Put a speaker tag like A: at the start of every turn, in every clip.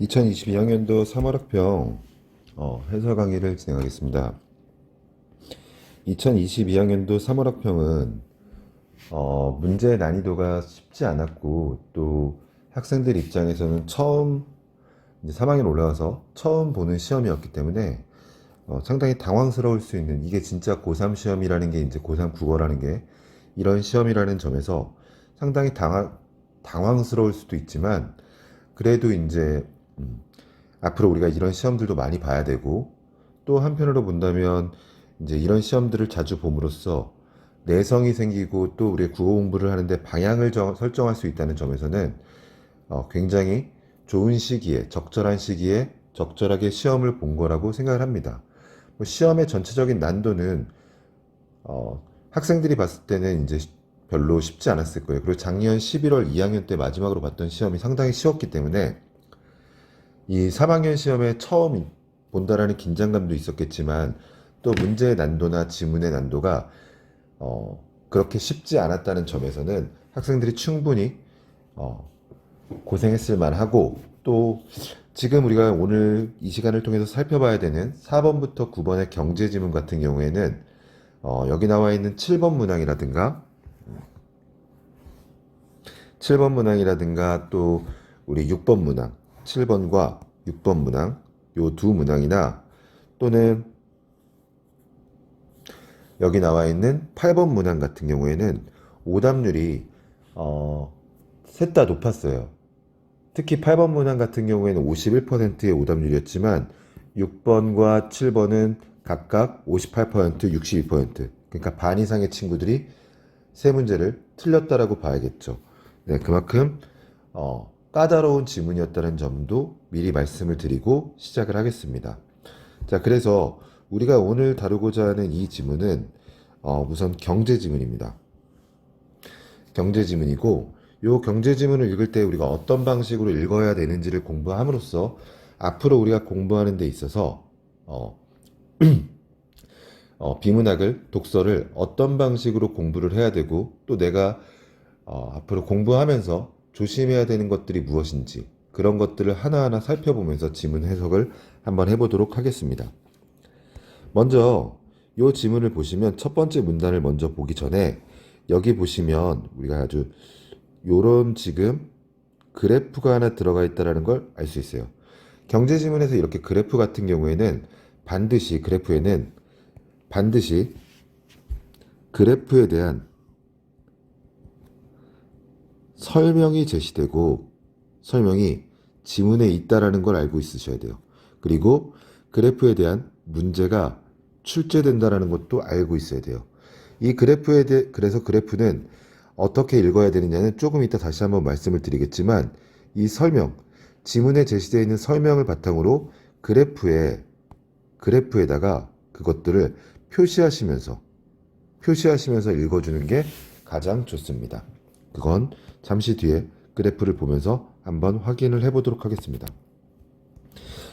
A: 2022학년도 3월학평 해설 강의를 진행하겠습니다. 2022학년도 3월학평은 문제 난이도가 쉽지 않았고, 또 학생들 입장에서는 처음 이제 3학년 올라와서 처음 보는 시험이었기 때문에 상당히 당황스러울 수 있는, 이게 진짜 고3 시험이라는 게, 이제 고3 국어라는 게 이런 시험이라는 점에서 상당히 당황스러울 수도 있지만, 그래도 이제 앞으로 우리가 이런 시험들도 많이 봐야 되고, 또 한편으로 본다면 이제 이런 시험들을 자주 봄으로써 내성이 생기고, 또 우리의 국어 공부를 하는데 방향을 설정할 수 있다는 점에서는 굉장히 좋은 시기에, 적절한 시기에 적절하게 시험을 본 거라고 생각을 합니다. 뭐 시험의 전체적인 난도는 학생들이 봤을 때는 이제 별로 쉽지 않았을 거예요. 그리고 작년 11월 2학년 때 마지막으로 봤던 시험이 상당히 쉬웠기 때문에 이 3학년 시험에 처음 본다라는 긴장감도 있었겠지만, 또 문제의 난도나 지문의 난도가 그렇게 쉽지 않았다는 점에서는 학생들이 충분히 어, 고생했을 만하고, 또 지금 우리가 오늘 이 시간을 통해서 살펴봐야 되는 4번부터 9번의 경제 지문 같은 경우에는 여기 나와 있는 7번 문항이라든가 또 우리 6번 문항, 7번과 6번 문항, 요 두 문항이나, 또는 여기 나와 있는 8번 문항 같은 경우에는 오답률이 셋 다 높았어요. 특히 8번 문항 같은 경우에는 51%의 오답률이었지만, 6번과 7번은 각각 58%, 62%. 그러니까 반 이상의 친구들이 세 문제를 틀렸다라고 봐야겠죠. 네, 그만큼 까다로운 지문이었다는 점도 미리 말씀을 드리고 시작을 하겠습니다. 자, 그래서 우리가 오늘 다루고자 하는 이 지문은 우선 경제 지문입니다. 경제 지문이고, 이 경제 지문을 읽을 때 우리가 어떤 방식으로 읽어야 되는지를 공부함으로써 앞으로 우리가 공부하는 데 있어서 비문학을, 독서를 어떤 방식으로 공부를 해야 되고, 또 내가 앞으로 공부하면서 조심해야 되는 것들이 무엇인지, 그런 것들을 하나하나 살펴보면서 지문 해석을 한번 해보도록 하겠습니다. 먼저 이 지문을 보시면 첫 번째 문단을 먼저 보기 전에, 여기 보시면 우리가 아주 요런 지금 그래프가 하나 들어가 있다는 걸 알 수 있어요. 경제 지문에서 이렇게 그래프 같은 경우에는 반드시 그래프에 대한 설명이 제시되고, 설명이 지문에 있다라는 걸 알고 있으셔야 돼요. 그리고 그래프에 대한 문제가 출제된다라는 것도 알고 있어야 돼요. 이 그래서 그래프는 어떻게 읽어야 되느냐는 조금 이따 다시 한번 말씀을 드리겠지만, 이 지문에 제시되어 있는 설명을 바탕으로 그래프에다가 그것들을 표시하시면서 읽어주는 게 가장 좋습니다. 그건 잠시 뒤에 그래프를 보면서 한번 확인을 해보도록 하겠습니다.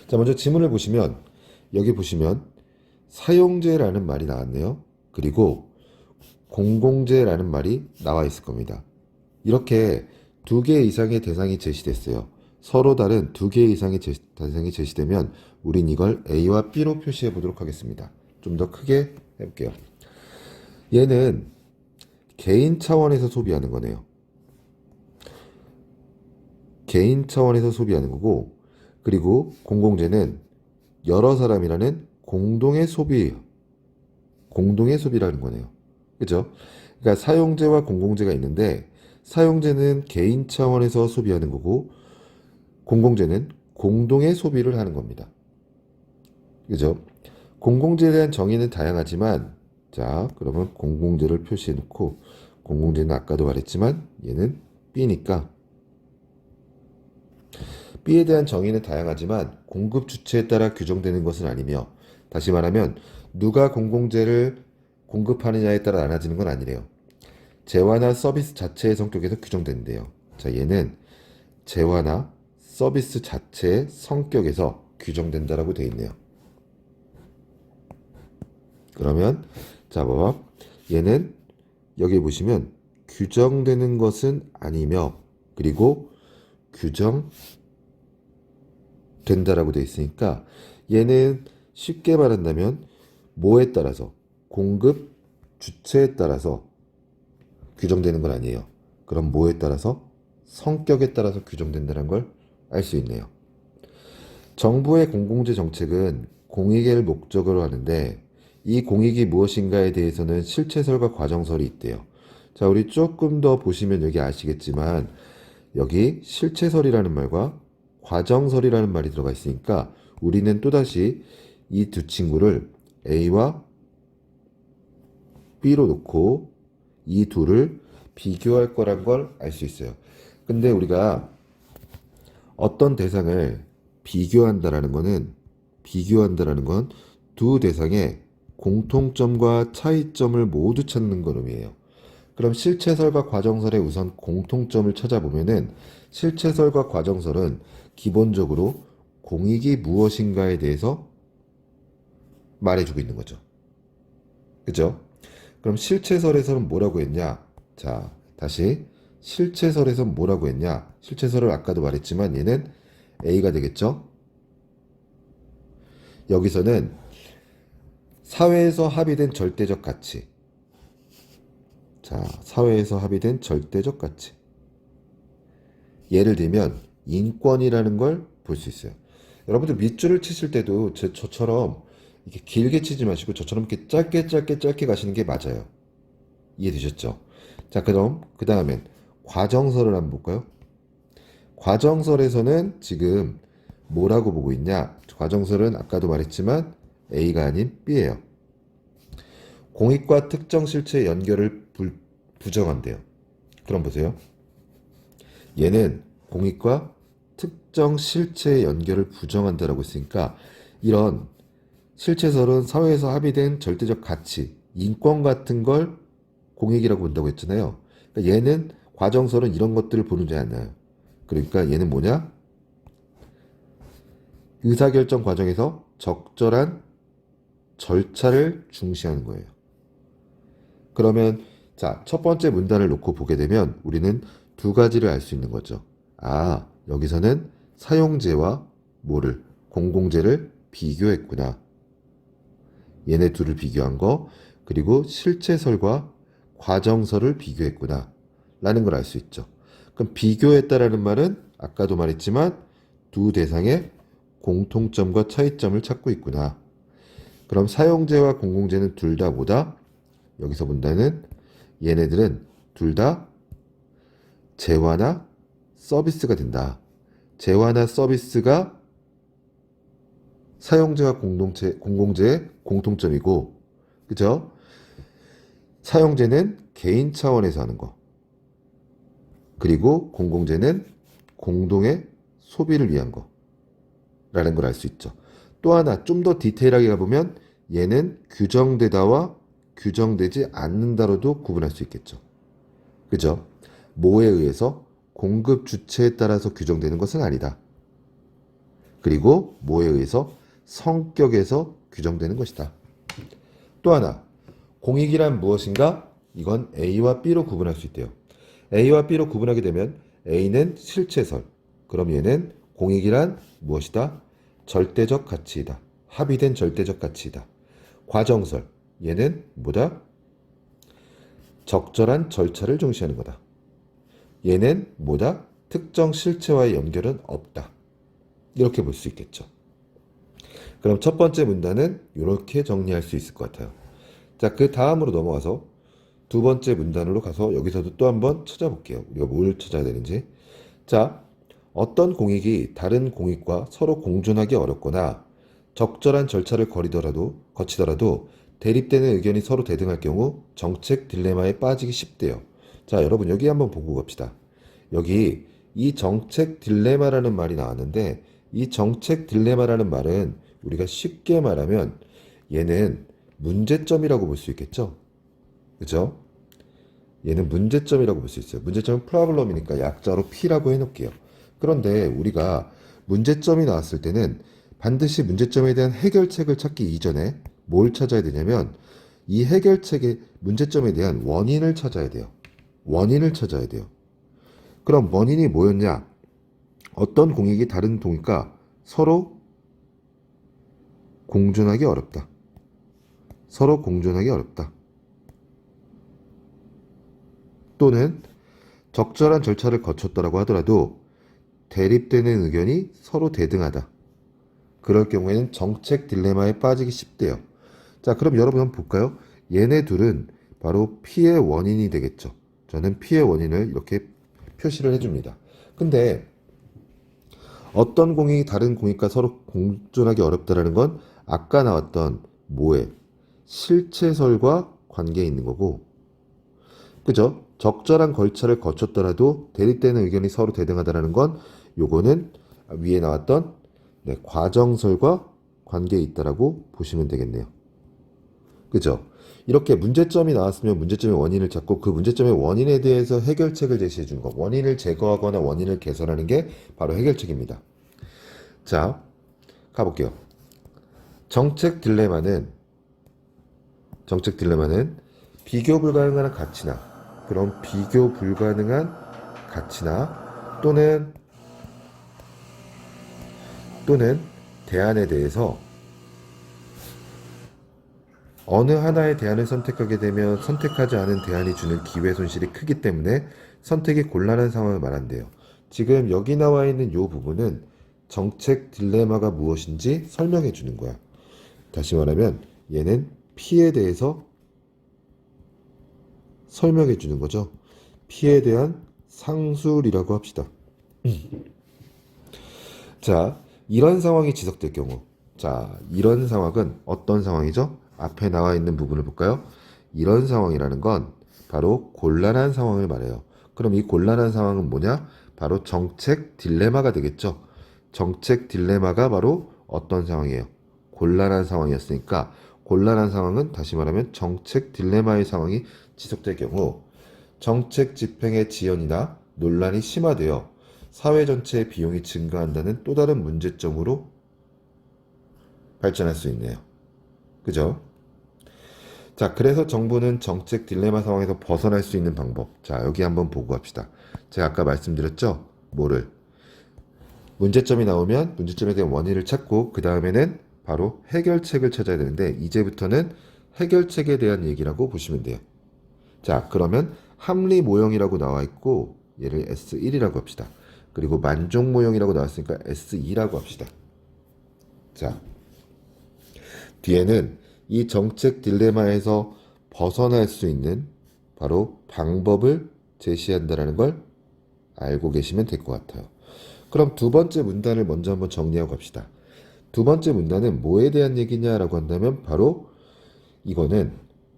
A: 자, 먼저 지문을 보시면, 여기 보시면 사용제라는 말이 나왔네요. 그리고 공공재라는 말이 나와 있을 겁니다. 이렇게 두 개 이상의 대상이 제시됐어요. 서로 다른 두 개 이상의 대상이 제시되면 우린 이걸 A와 B로 표시해 보도록 하겠습니다. 좀 더 크게 해볼게요. 얘는 개인 차원에서 소비하는 거네요. 개인 차원에서 소비하는 거고, 그리고 공공재는 여러 사람이라는 공동의 소비라는 거네요. 그죠? 그러니까 사용제와 공공재가 있는데, 사용제는 개인 차원에서 소비하는 거고, 공공재는 공동의 소비를 하는 겁니다. 그죠? 공공재에 대한 정의는 다양하지만, 자, 그러면 공공재를 표시해 놓고, 공공재는 아까도 말했지만 얘는 B니까, B에 대한 정의는 다양하지만 공급 주체에 따라 규정되는 것은 아니며, 다시 말하면 누가 공공재를 공급하느냐에 따라 나눠지는 건 아니래요. 재화나 서비스 자체의 성격에서 규정된대요. 자, 얘는 재화나 서비스 자체의 성격에서 규정된다라고 되어 있네요. 그러면 자, 봐봐. 얘는 여기 보시면 규정되는 것은 아니며, 그리고 규정되는 된다라고 되어 있으니까 얘는 쉽게 말한다면 뭐에 따라서 공급 주체에 따라서 규정되는 건 아니에요. 그럼 뭐에 따라서 성격에 따라서 규정된다는 걸 알 수 있네요. 정부의 공공재 정책은 공익을 목적으로 하는데 이 공익이 무엇인가에 대해서는 실체설과 과정설이 있대요. 자, 우리 조금 더 보시면 여기 아시겠지만 여기 실체설이라는 말과 과정설이라는 말이 들어가 있으니까 우리는 또다시 이 두 친구를 A와 B로 놓고 이 둘을 비교할 거란 걸 알 수 있어요. 근데 우리가 어떤 대상을 비교한다라는 건 두 대상의 공통점과 차이점을 모두 찾는 걸 의미해요. 그럼 실체설과 과정설의 우선 공통점을 찾아보면은 실체설과 과정설은 기본적으로 공익이 무엇인가에 대해서 말해주고 있는 거죠. 그죠? 그럼 실체설에서는 뭐라고 했냐? 자, 다시 실체설에서 뭐라고 했냐? 실체설을 아까도 말했지만 얘는 A가 되겠죠? 여기서는 사회에서 합의된 절대적 가치. 자, 사회에서 합의된 절대적 가치. 예를 들면 인권이라는 걸 볼 수 있어요. 여러분들 밑줄을 치실 때도 저처럼 이렇게 길게 치지 마시고 저처럼 이렇게 짧게 가시는 게 맞아요. 이해되셨죠? 자, 그럼 그 다음엔 과정설을 한번 볼까요? 과정설에서는 지금 뭐라고 보고 있냐? 과정설은 아까도 말했지만 A가 아닌 B예요. 공익과 특정 실체의 연결을 부정한대요. 그럼 보세요. 얘는 공익과 특정 실체의 연결을 부정한다라고 했으니까 이런 실체설은 사회에서 합의된 절대적 가치, 인권 같은 걸 공익이라고 본다고 했잖아요. 그러니까 얘는 과정설은 이런 것들을 보는지 않아요. 그러니까 얘는 뭐냐? 의사결정 과정에서 적절한 절차를 중시하는 거예요. 그러면 자, 첫 번째 문단을 놓고 보게 되면 우리는 두 가지를 알 수 있는 거죠. 아, 여기서는 사용제와 뭐를? 공공재를 비교했구나. 얘네 둘을 비교한 거, 그리고 실체설과 과정설을 비교했구나. 라는 걸 알 수 있죠. 그럼 비교했다라는 말은 아까도 말했지만 두 대상의 공통점과 차이점을 찾고 있구나. 그럼 사용제와 공공재는 둘 다 뭐다? 여기서 본다는 얘네들은 둘 다 재화나 서비스가 된다. 재화나 서비스가 사용자와 공공재의 공통점이고, 그죠? 사용재는 개인 차원에서 하는 거. 그리고 공공재는 공동의 소비를 위한 거. 라는 걸 알 수 있죠. 또 하나, 좀 더 디테일하게 가보면 얘는 규정되다와 규정되지 않는다로도 구분할 수 있겠죠. 그죠? 뭐에 의해서 공급 주체에 따라서 규정되는 것은 아니다. 그리고 뭐에 의해서 성격에서 규정되는 것이다. 또 하나, 공익이란 무엇인가? 이건 A와 B로 구분할 수 있대요. A와 B로 구분하게 되면 A는 실체설, 그럼 얘는 공익이란 무엇이다? 절대적 가치이다. 합의된 절대적 가치이다. 과정설, 얘는 뭐다? 적절한 절차를 중시하는 거다. 얘는 뭐다? 특정 실체와의 연결은 없다. 이렇게 볼 수 있겠죠. 그럼 첫 번째 문단은 이렇게 정리할 수 있을 것 같아요. 자, 그 다음으로 넘어가서 두 번째 문단으로 가서 여기서도 또 한번 찾아볼게요. 우리가 뭘 찾아야 되는지. 자, 어떤 공익이 다른 공익과 서로 공존하기 어렵거나 적절한 절차를 거치더라도 대립되는 의견이 서로 대등할 경우 정책 딜레마에 빠지기 쉽대요. 자, 여러분 여기 한번 보고 갑시다. 여기 이 정책 딜레마라는 말이 나왔는데 이 정책 딜레마라는 말은 우리가 쉽게 말하면 얘는 문제점이라고 볼 수 있겠죠? 그죠? 얘는 문제점이라고 볼 수 있어요. 문제점은 프로블럼이니까 약자로 P라고 해놓을게요. 그런데 우리가 문제점이 나왔을 때는 반드시 문제점에 대한 해결책을 찾기 이전에 뭘 찾아야 되냐면 이 해결책의 문제점에 대한 원인을 찾아야 돼요. 원인을 찾아야 돼요. 그럼 원인이 뭐였냐? 어떤 공익이 다른 공익과 서로 공존하기 어렵다. 서로 공존하기 어렵다. 또는 적절한 절차를 거쳤더라고 하더라도 대립되는 의견이 서로 대등하다. 그럴 경우에는 정책 딜레마에 빠지기 쉽대요. 자, 그럼 여러분 한번 볼까요? 얘네 둘은 바로 피해 원인이 되겠죠. 저는 피해 원인을 이렇게 표시를 해줍니다. 근데 어떤 공익이 다른 공익과 서로 공존하기 어렵다라는 건 아까 나왔던 뭐에 실체설과 관계에 있는 거고, 그죠? 적절한 절차를 거쳤더라도 대립되는 의견이 서로 대등하다라는 건 요거는 위에 나왔던 과정설과 관계에 있다라고 보시면 되겠네요. 그죠? 이렇게 문제점이 나왔으면 문제점의 원인을 찾고 그 문제점의 원인에 대해서 해결책을 제시해 준 거. 원인을 제거하거나 원인을 개선하는 게 바로 해결책입니다. 자, 가볼게요. 정책 딜레마는 비교 불가능한 가치나 그런 비교 불가능한 가치나 또는 대안에 대해서 어느 하나의 대안을 선택하게 되면 선택하지 않은 대안이 주는 기회 손실이 크기 때문에 선택이 곤란한 상황을 말한대요. 지금 여기 나와 있는 이 부분은 정책 딜레마가 무엇인지 설명해 주는 거야. 다시 말하면 얘는 피에 대해서 설명해 주는 거죠. 피에 대한 상술이라고 합시다. 자, 이런 상황이 지속될 경우, 자, 이런 상황은 어떤 상황이죠? 앞에 나와 있는 부분을 볼까요? 이런 상황이라는 건 바로 곤란한 상황을 말해요. 그럼 이 곤란한 상황은 뭐냐? 바로 정책 딜레마가 되겠죠. 정책 딜레마가 바로 어떤 상황이에요? 곤란한 상황이었으니까 곤란한 상황은 다시 말하면 정책 딜레마의 상황이 지속될 경우 정책 집행의 지연이나 논란이 심화되어 사회 전체의 비용이 증가한다는 또 다른 문제점으로 발전할 수 있네요. 그죠? 자, 그래서 정부는 정책 딜레마 상황에서 벗어날 수 있는 방법. 자, 여기 한번 보고 갑시다. 제가 아까 말씀드렸죠? 뭐를? 문제점이 나오면 문제점에 대한 원인을 찾고 그 다음에는 바로 해결책을 찾아야 되는데 이제부터는 해결책에 대한 얘기라고 보시면 돼요. 자, 그러면 합리 모형이라고 나와 있고 얘를 S1이라고 합시다. 그리고 만족 모형이라고 나왔으니까 S2라고 합시다. 자, 뒤에는 이 정책 딜레마에서 벗어날 수 있는 바로 방법을 제시한다는 걸 알고 계시면 될 것 같아요. 그럼 두 번째 문단을 먼저 한번 정리하고 갑시다. 두 번째 문단은 뭐에 대한 얘기냐라고 한다면 바로 이거는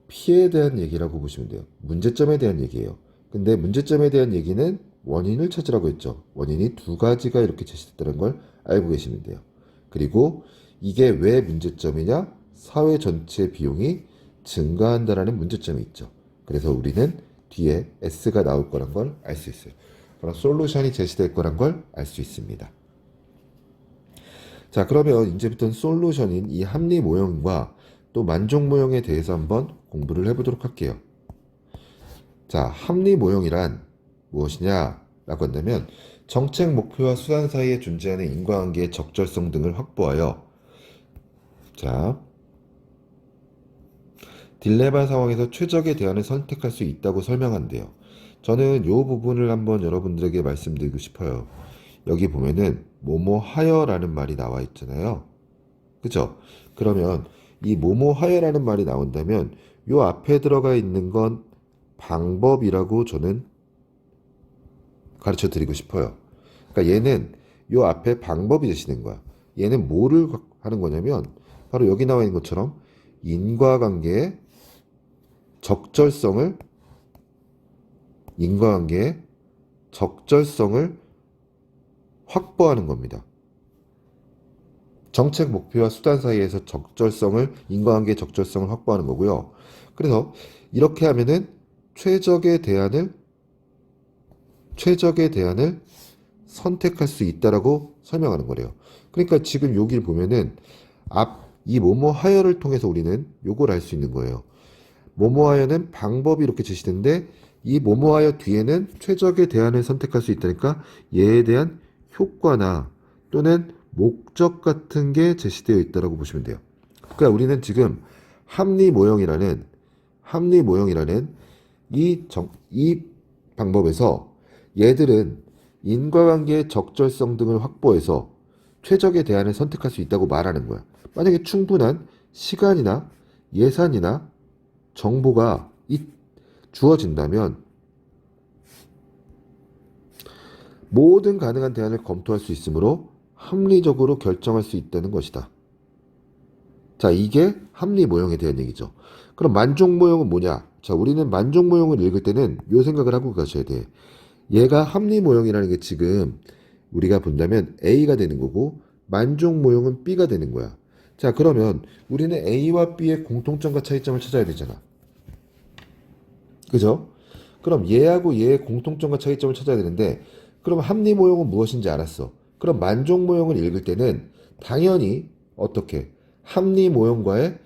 A: 피해에 대한 얘기라고 보시면 돼요. 문제점에 대한 얘기예요. 근데 문제점에 대한 얘기는 원인을 찾으라고 했죠. 원인이 두 가지가 이렇게 제시됐다는 걸 알고 계시면 돼요. 그리고 이게 왜 문제점이냐? 사회 전체 비용이 증가한다라는 문제점이 있죠. 그래서 우리는 뒤에 S가 나올 거란 걸 알 수 있어요. 그럼 솔루션이 제시될 거란 걸 알 수 있습니다. 자, 그러면 이제부터는 솔루션인 이 합리 모형과 또 만족 모형에 대해서 한번 공부를 해보도록 할게요. 자, 합리 모형이란 무엇이냐라고 한다면 정책 목표와 수단 사이에 존재하는 인과관계의 적절성 등을 확보하여 자, 딜레마 상황에서 최적의 대안을 선택할 수 있다고 설명한대요. 저는 이 부분을 한번 여러분들에게 말씀드리고 싶어요. 여기 보면은 뭐뭐 하여라는 말이 나와 있잖아요. 그죠? 그러면 이 뭐뭐 하여라는 말이 나온다면 요 앞에 들어가 있는 건 방법이라고 저는 가르쳐 드리고 싶어요. 그러니까 얘는 요 앞에 방법이 제시된 거야. 얘는 뭐를 하는 거냐면 바로 여기 나와 있는 것처럼 인과관계의 적절성을 확보하는 겁니다. 정책 목표와 수단 사이에서 인과관계의 적절성을 확보하는 거고요. 그래서 이렇게 하면은 최적의 대안을 선택할 수 있다라고 설명하는 거래요. 그러니까 지금 여기를 보면은 이 뭐뭐 하여를 통해서 우리는 요걸 알 수 있는 거예요. 뭐뭐 하여는 방법이 이렇게 제시된데 이 뭐뭐 하여 뒤에는 최적의 대안을 선택할 수 있다니까 얘에 대한 효과나 또는 목적 같은 게 제시되어 있다고 보시면 돼요. 그러니까 우리는 지금 합리모형이라는 이 방법에서 얘들은 인과관계의 적절성 등을 확보해서 최적의 대안을 선택할 수 있다고 말하는 거야. 만약에 충분한 시간이나 예산이나 정보가 주어진다면 모든 가능한 대안을 검토할 수 있으므로 합리적으로 결정할 수 있다는 것이다. 자, 이게 합리모형에 대한 얘기죠. 그럼 만족모형은 뭐냐? 자, 우리는 만족모형을 읽을 때는 이 생각을 하고 가셔야 돼. 얘가 합리모형이라는 게 지금 우리가 본다면 A가 되는 거고 만족모형은 B가 되는 거야. 자, 그러면 우리는 A와 B의 공통점과 차이점을 찾아야 되잖아. 그죠? 그럼 얘하고 얘의 공통점과 차이점을 찾아야 되는데 그럼 합리모형은 무엇인지 알았어. 그럼 만족모형을 읽을 때는 당연히 어떻게 합리모형과의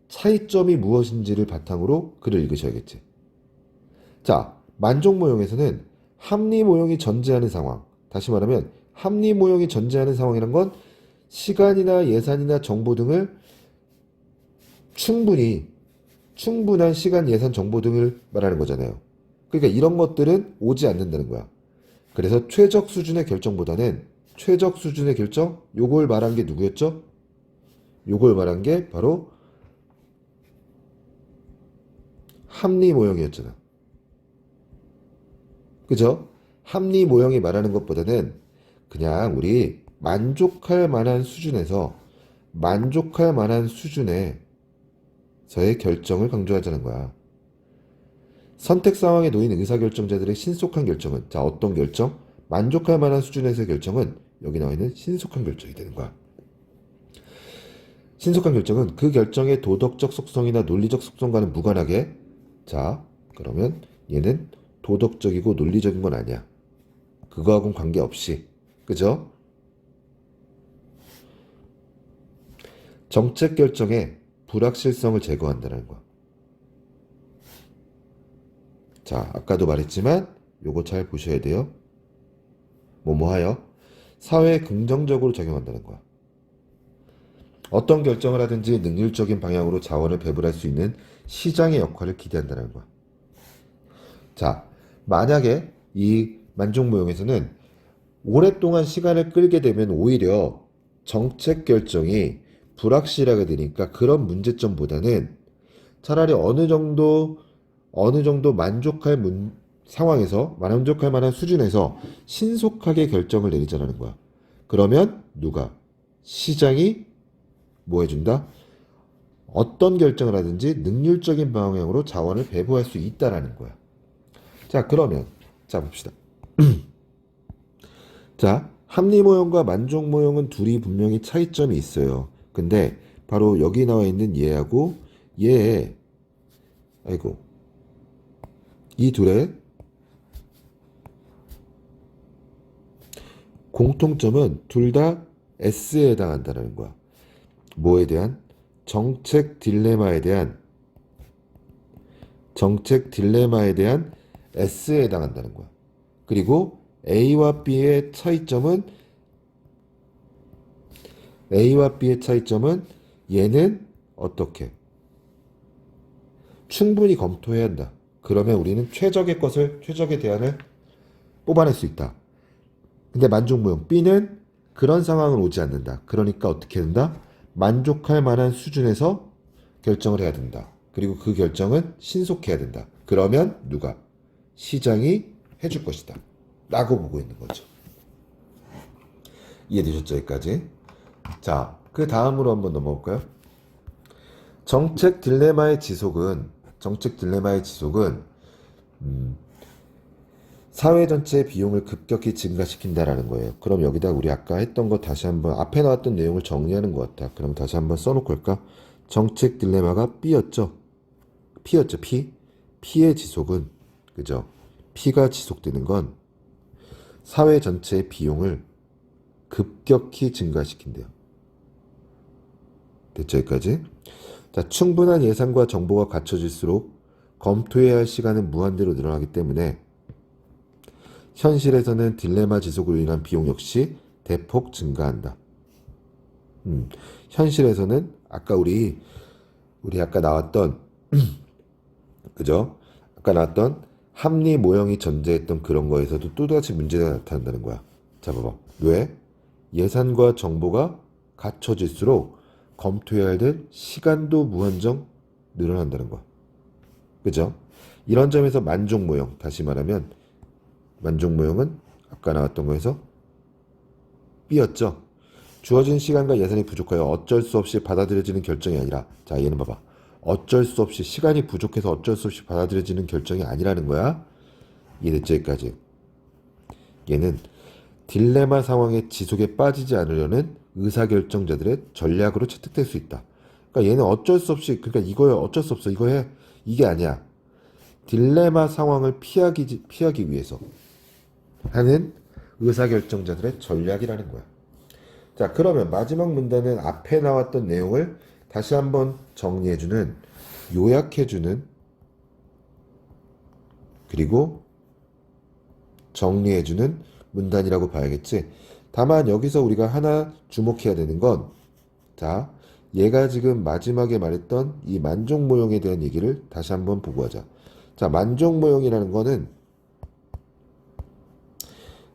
A: 차이점이 무엇인지를 바탕으로 글을 읽으셔야겠지. 자, 만족모형에서는 합리모형이 전제하는 상황, 다시 말하면 합리모형이 전제하는 상황이란 건 시간이나 예산이나 정보 등을 충분한 시간, 예산, 정보 등을 말하는 거잖아요. 그러니까 이런 것들은 오지 않는다는 거야. 그래서 최적 수준의 결정보다는 최적 수준의 결정, 요걸 말한 게 누구였죠? 요걸 말한 게 바로 합리모형이었잖아. 그죠? 합리모형이 말하는 것보다는 그냥 우리 만족할 만한 수준에서의 결정을 강조하자는 거야. 선택 상황에 놓인 의사결정자들의 신속한 결정은, 자, 어떤 결정? 만족할 만한 수준에서의 결정은 여기 나와 있는 신속한 결정이 되는 거야. 신속한 결정은 그 결정의 도덕적 속성이나 논리적 속성과는 무관하게, 자, 그러면 얘는 도덕적이고 논리적인 건 아니야. 그거하고는 관계없이. 그죠? 정책 결정의 불확실성을 제거한다는 거야. 자, 아까도 말했지만 요거 잘 보셔야 돼요. 뭐뭐하여 사회에 긍정적으로 적용한다는 거야. 어떤 결정을 하든지 능률적인 방향으로 자원을 배분할 수 있는 시장의 역할을 기대한다는 거야. 자, 만약에 이 만족모형에서는 오랫동안 시간을 끌게 되면 오히려 정책 결정이 불확실하게 되니까 그런 문제점보다는 차라리 어느 정도 만족할 상황에서 만족할 만한 수준에서 신속하게 결정을 내리자는 거야. 그러면 누가? 시장이 뭐 해준다? 어떤 결정을 하든지 능률적인 방향으로 자원을 배분할 수 있다라는 거야. 자, 그러면 자 봅시다. 자, 합리모형과 만족모형은 둘이 분명히 차이점이 있어요. 근데 바로 여기 나와 있는 얘하고 이 둘의 공통점은 둘 다 S에 해당한다는 거야. 뭐에 대한? 정책 딜레마에 대한 S에 해당한다는 거야. 그리고 A와 B의 차이점은 얘는 어떻게? 충분히 검토해야 한다. 그러면 우리는 최적의 대안을 뽑아낼 수 있다. 근데 만족무형 B는 그런 상황은 오지 않는다. 그러니까 어떻게 된다? 만족할 만한 수준에서 결정을 해야 된다. 그리고 그 결정은 신속해야 된다. 그러면 누가? 시장이 해줄 것이다. 라고 보고 있는 거죠. 이해되셨죠? 여기까지. 자, 그 다음으로 한번 넘어볼까요? 정책 딜레마의 지속은 사회 전체의 비용을 급격히 증가시킨다라는 거예요. 그럼 여기다 우리 아까 했던 거 다시 한번 앞에 나왔던 내용을 정리하는 것 같아. 그럼 다시 한번 써놓고 할까? 정책 딜레마가 B였죠. P였죠. P의 지속은, 그죠? P가 지속되는 건 사회 전체의 비용을 급격히 증가시킨대요. 됐죠? 여기까지? 자, 충분한 예산과 정보가 갖춰질수록 검토해야 할 시간은 무한대로 늘어나기 때문에 현실에서는 딜레마 지속으로 인한 비용 역시 대폭 증가한다. 현실에서는 아까 우리 아까 나왔던 그죠? 아까 나왔던 합리 모형이 전제했던 그런 거에서도 또다시 문제가 나타난다는 거야. 자, 봐봐. 왜? 예산과 정보가 갖춰질수록 검토해야 될 시간도 무한정 늘어난다는 거야. 그죠? 이런 점에서 만족 모형, 다시 말하면 만족 모형은 아까 나왔던 거에서 B였죠. 주어진 시간과 예산이 부족하여 어쩔 수 없이 받아들여지는 결정이 아니라, 자, 얘는 봐봐. 어쩔 수 없이, 시간이 부족해서 어쩔 수 없이 받아들여지는 결정이 아니라는 거야. 이해됐죠? 여기까지. 얘는 딜레마 상황의 지속에 빠지지 않으려는 의사결정자들의 전략으로 채택될 수 있다. 그러니까 얘는 어쩔 수 없이, 그러니까 이거야, 어쩔 수 없어, 이거 해. 이게 아니야. 딜레마 상황을 피하기 위해서 하는 의사결정자들의 전략이라는 거야. 자, 그러면 마지막 문단은 앞에 나왔던 내용을 다시 한번 정리해주는, 요약해주는, 그리고 정리해주는 문단이라고 봐야겠지. 다만 여기서 우리가 하나 주목해야 되는 건, 자, 얘가 지금 마지막에 말했던 이 만족 모형에 대한 얘기를 다시 한번 보고 하자. 자, 만족 모형이라는 거는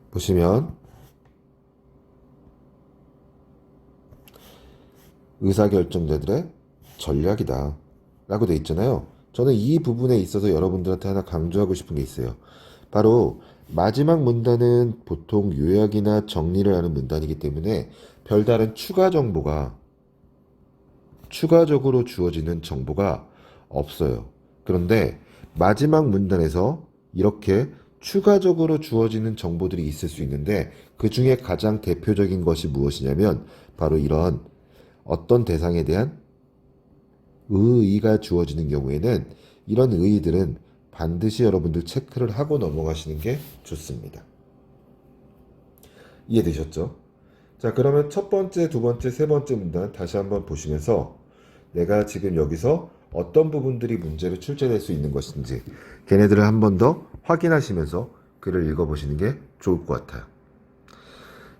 A: 보시면 의사결정자들의 전략이다 라고 돼 있잖아요. 저는 이 부분에 있어서 여러분들한테 하나 강조하고 싶은 게 있어요. 바로 마지막 문단은 보통 요약이나 정리를 하는 문단이기 때문에 별다른 추가적으로 주어지는 정보가 없어요. 그런데 마지막 문단에서 이렇게 추가적으로 주어지는 정보들이 있을 수 있는데, 그 중에 가장 대표적인 것이 무엇이냐면 바로 이런 어떤 대상에 대한 의의가 주어지는 경우에는 이런 의의들은 반드시 여러분들 체크를 하고 넘어가시는 게 좋습니다. 이해되셨죠? 자, 그러면 첫 번째, 두 번째, 세 번째 문단 다시 한번 보시면서 내가 지금 여기서 어떤 부분들이 문제로 출제될 수 있는 것인지 걔네들을 한 번 더 확인하시면서 글을 읽어보시는 게 좋을 것 같아요.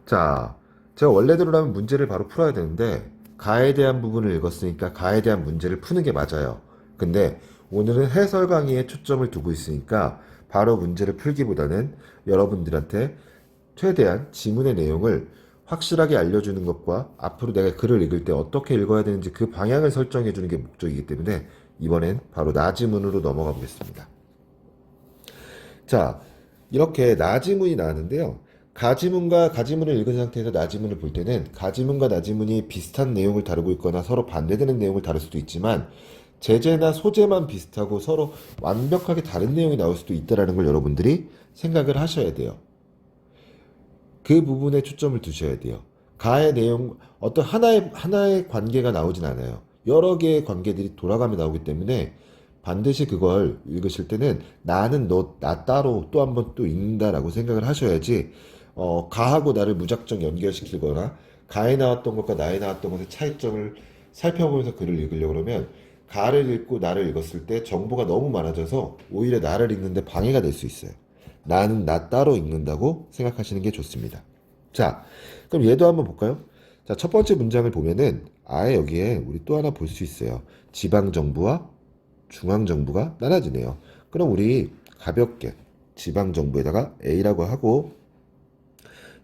A: 자, 제가 원래대로라면 문제를 바로 풀어야 되는데 가에 대한 부분을 읽었으니까 가에 대한 문제를 푸는 게 맞아요. 근데 오늘은 해설 강의에 초점을 두고 있으니까 바로 문제를 풀기보다는 여러분들한테 최대한 지문의 내용을 확실하게 알려주는 것과 앞으로 내가 글을 읽을 때 어떻게 읽어야 되는지 그 방향을 설정해 주는 게 목적이기 때문에 이번엔 바로 나지문으로 넘어가 보겠습니다. 자, 이렇게 나지문이 나왔는데요. 가지문과 가지문을 읽은 상태에서 나지문을 볼 때는 가지문과 나지문이 비슷한 내용을 다루고 있거나 서로 반대되는 내용을 다룰 수도 있지만 제재나 소재만 비슷하고 서로 완벽하게 다른 내용이 나올 수도 있다는 걸 여러분들이 생각을 하셔야 돼요. 그 부분에 초점을 두셔야 돼요. 가의 내용, 어떤 하나의 관계가 나오진 않아요. 여러 개의 관계들이 돌아가며 나오기 때문에 반드시 그걸 읽으실 때는 나는 나 따로 또 한 번 또 읽는다라고 생각을 하셔야지, 가하고 나를 무작정 연결시키거나 가에 나왔던 것과 나에 나왔던 것의 차이점을 살펴보면서 글을 읽으려고 그러면 가를 읽고 나를 읽었을 때 정보가 너무 많아져서 오히려 나를 읽는데 방해가 될 수 있어요. 나는 나 따로 읽는다고 생각하시는 게 좋습니다. 자, 그럼 얘도 한번 볼까요? 자, 첫 번째 문장을 보면은 아예 여기에 우리 또 하나 볼 수 있어요. 지방정부와 중앙정부가 나눠지네요. 그럼 우리 가볍게 지방정부에다가 A라고 하고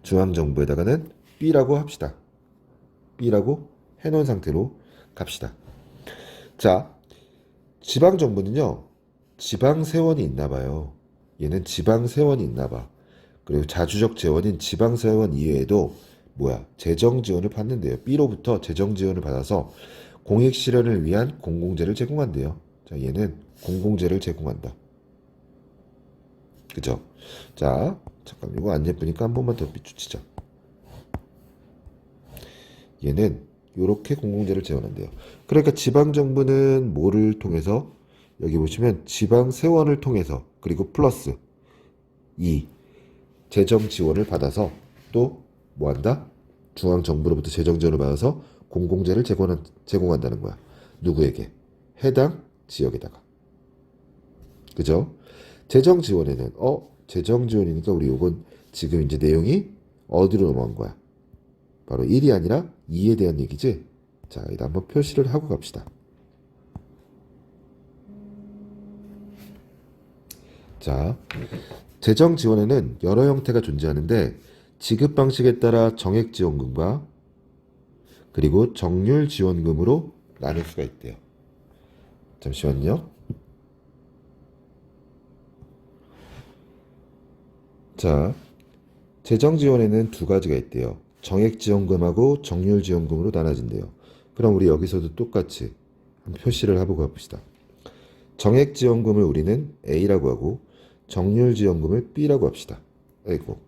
A: 중앙정부에다가는 B라고 합시다. B라고 해놓은 상태로 갑시다. 자, 지방정부는요, 지방세원이 있나 봐요. 얘는 지방세원이 있나 봐. 그리고 자주적 재원인 지방세원 이외에도 재정지원을 받는데요. B로부터 재정지원을 받아서 공익 실현을 위한 공공재를 제공한대요. 자, 얘는 공공재를 제공한다. 그죠? 자, 잠깐 이거 안 예쁘니까 한 번만 더 비추치자. 얘는 이렇게 공공재를 지원한대요. 그러니까 지방정부는 뭐를 통해서, 여기 보시면 지방세원을 통해서, 그리고 플러스 이 재정 지원을 받아서 또 뭐한다? 중앙정부로부터 재정 지원을 받아서 공공재를 제공한다는 거야. 누구에게? 해당 지역에다가. 그죠? 재정 지원에는 재정 지원이니까 우리 요건 지금 이제 내용이 어디로 넘어간 거야? 바로 1이 아니라 2에 대한 얘기지. 자, 여기다 한번 표시를 하고 갑시다. 자, 재정 지원에는 여러 형태가 존재하는데 지급 방식에 따라 정액 지원금과 그리고 정률 지원금으로 나눌 수가 있대요. 잠시만요. 자, 재정 지원에는 두 가지가 있대요. 정액 지원금하고 정률 지원금으로 나눠진대요. 그럼 우리 여기서도 똑같이 한번 표시를 해보고 가봅시다. 정액 지원금을 우리는 A라고 하고 정률 지원금을 B라고 합시다. 아이고.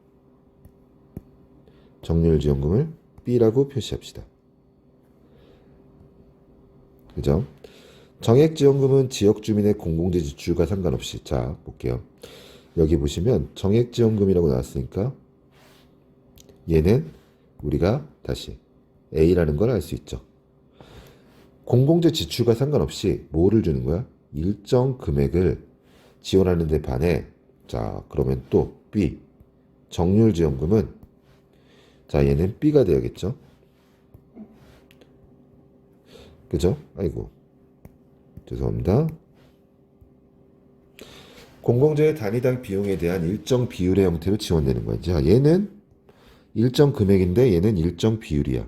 A: 정률 지원금을 B라고 표시합시다. 그죠? 정액 지원금은 지역 주민의 공공재 지출과 상관없이, 자, 볼게요. 여기 보시면 정액 지원금이라고 나왔으니까 얘는 우리가 다시 A라는 걸 알 수 있죠. 공공재 지출과 상관없이 뭐를 주는 거야? 일정 금액을 지원하는 데 반해. 자, 그러면 또 B. 정률 지원금은, 자, 얘는 B가 되어야겠죠. 그죠? 아이고. 죄송합니다. 공공재의 단위당 비용에 대한 일정 비율의 형태로 지원되는 거야. 자, 얘는 일정 금액인데 얘는 일정 비율이야.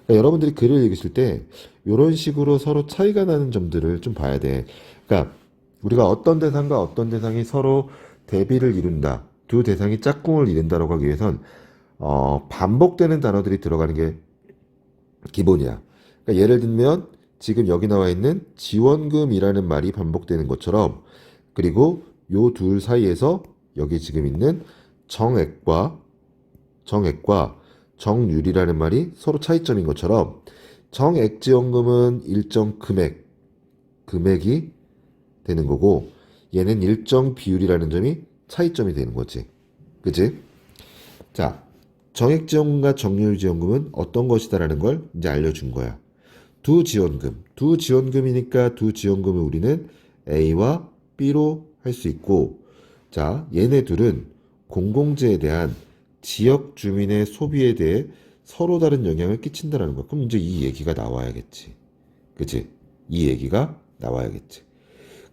A: 그러니까 여러분들이 글을 읽으실 때 이런 식으로 서로 차이가 나는 점들을 좀 봐야 돼. 그러니까 우리가 어떤 대상과 어떤 대상이 서로 대비를 이룬다. 두 대상이 짝꿍을 이룬다라고 하기 위해선 반복되는 단어들이 들어가는 게 기본이야. 그러니까 예를 들면 지금 여기 나와 있는 지원금이라는 말이 반복되는 것처럼, 그리고 요 둘 사이에서 여기 지금 있는 정액과 정률이라는 말이 서로 차이점인 것처럼 정액지원금은 일정 금액이 되는 거고 얘는 일정 비율이라는 점이 차이점이 되는 거지. 그치? 자, 정액지원금과 정률지원금은 어떤 것이다라는 걸 이제 알려준 거야. 두 지원금이니까 두 지원금을 우리는 A와 B로 할 수 있고, 자, 얘네 둘은 공공재에 대한 지역 주민의 소비에 대해 서로 다른 영향을 끼친다라는 거야. 그럼 이제 이 얘기가 나와야겠지. 그치? 이 얘기가 나와야겠지.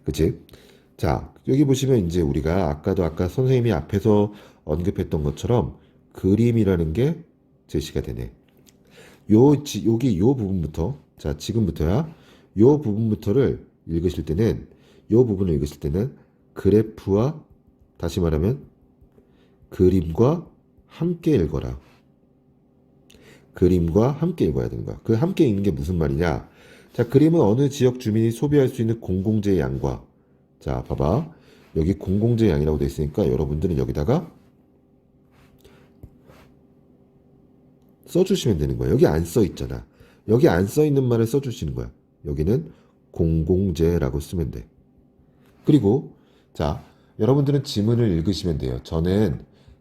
A: 그치? 자, 여기 보시면 이제 우리가 아까 선생님이 앞에서 언급했던 것처럼 그림이라는 게 제시가 되네. 여기 요 부분부터, 자, 지금부터야 요 부분부터를 읽으실 때는, 요 부분을 읽으실 때는 그래프와, 다시 말하면 그림과 함께 읽어라. 그림과 함께 읽어야 되는 거야. 그 함께 읽는 게 무슨 말이냐? 자, 그림은 어느 지역 주민이 소비할 수 있는 공공재의 양과, 자, 봐봐. 여기 공공재의 양이라고 되어 있으니까 여러분들은 여기다가 써주시면 되는 거야. 여기 안 써 있잖아. 여기 안 써 있는 말을 써주시는 거야. 여기는 공공재라고 쓰면 돼. 그리고 자, 여러분들은 지문을 읽으시면 돼요.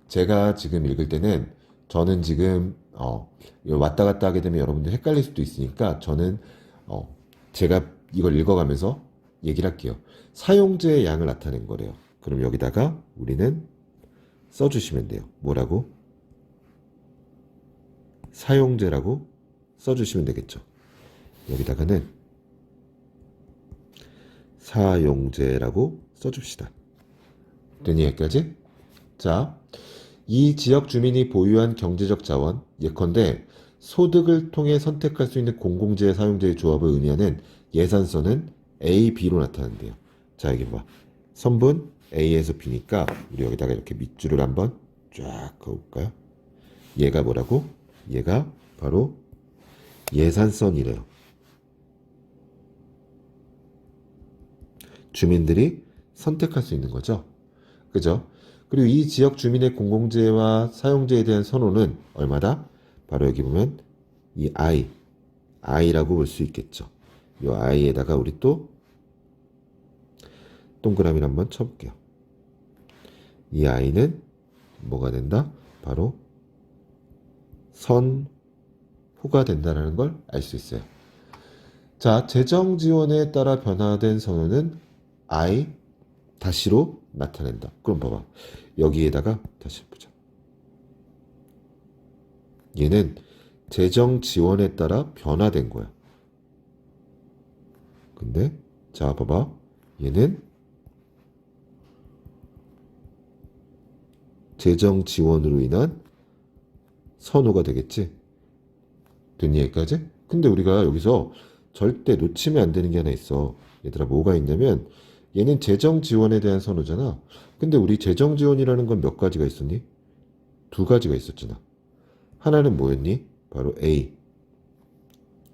A: 제가 지금 읽을 때는 저는 지금 왔다 갔다 하게 되면 여러분들 헷갈릴 수도 있으니까 저는 제가 이걸 읽어가면서 얘기를 할게요. 사용재의 양을 나타낸 거래요. 그럼 여기다가 우리는 써주시면 돼요. 뭐라고? 사용재라고 써주시면 되겠죠. 여기다가는 사용재라고 써줍시다. 되니 여기까지? 자, 이 지역 주민이 보유한 경제적 자원, 예컨대 소득을 통해 선택할 수 있는 공공재 사용재의 조합을 의미하는 예산서는 A, B로 나타난대요. 자, 여기 봐. 선분 A에서 B니까 우리 여기다가 이렇게 밑줄을 한번 쫙 그어볼까요? 얘가 뭐라고? 얘가 바로 예산선이래요. 주민들이 선택할 수 있는 거죠. 그죠? 그리고 이 지역 주민의 공공재와 사용재에 대한 선호는 얼마다? 바로 여기 보면 이 I라고 볼 수 있겠죠. 이 I에다가 우리 또 동그라미를 한번 쳐볼게요. 이 I는 뭐가 된다? 바로 선호가 된다는 걸 알 수 있어요. 자, 재정 지원에 따라 변화된 선호는 I 다시로 나타낸다. 그럼 봐봐. 여기에다가 다시 보자. 얘는 재정 지원에 따라 변화된 거야. 근데 자 봐봐. 얘는 재정 지원으로 인한 선호가 되겠지. 됐니 여기까지? 근데 우리가 여기서 절대 놓치면 안 되는 게 하나 있어. 얘들아 뭐가 있냐면 얘는 재정 지원에 대한 선호잖아. 근데 우리 재정 지원이라는 건 몇 가지가 있었니? 두 가지가 있었잖아. 하나는 뭐였니? 바로 A.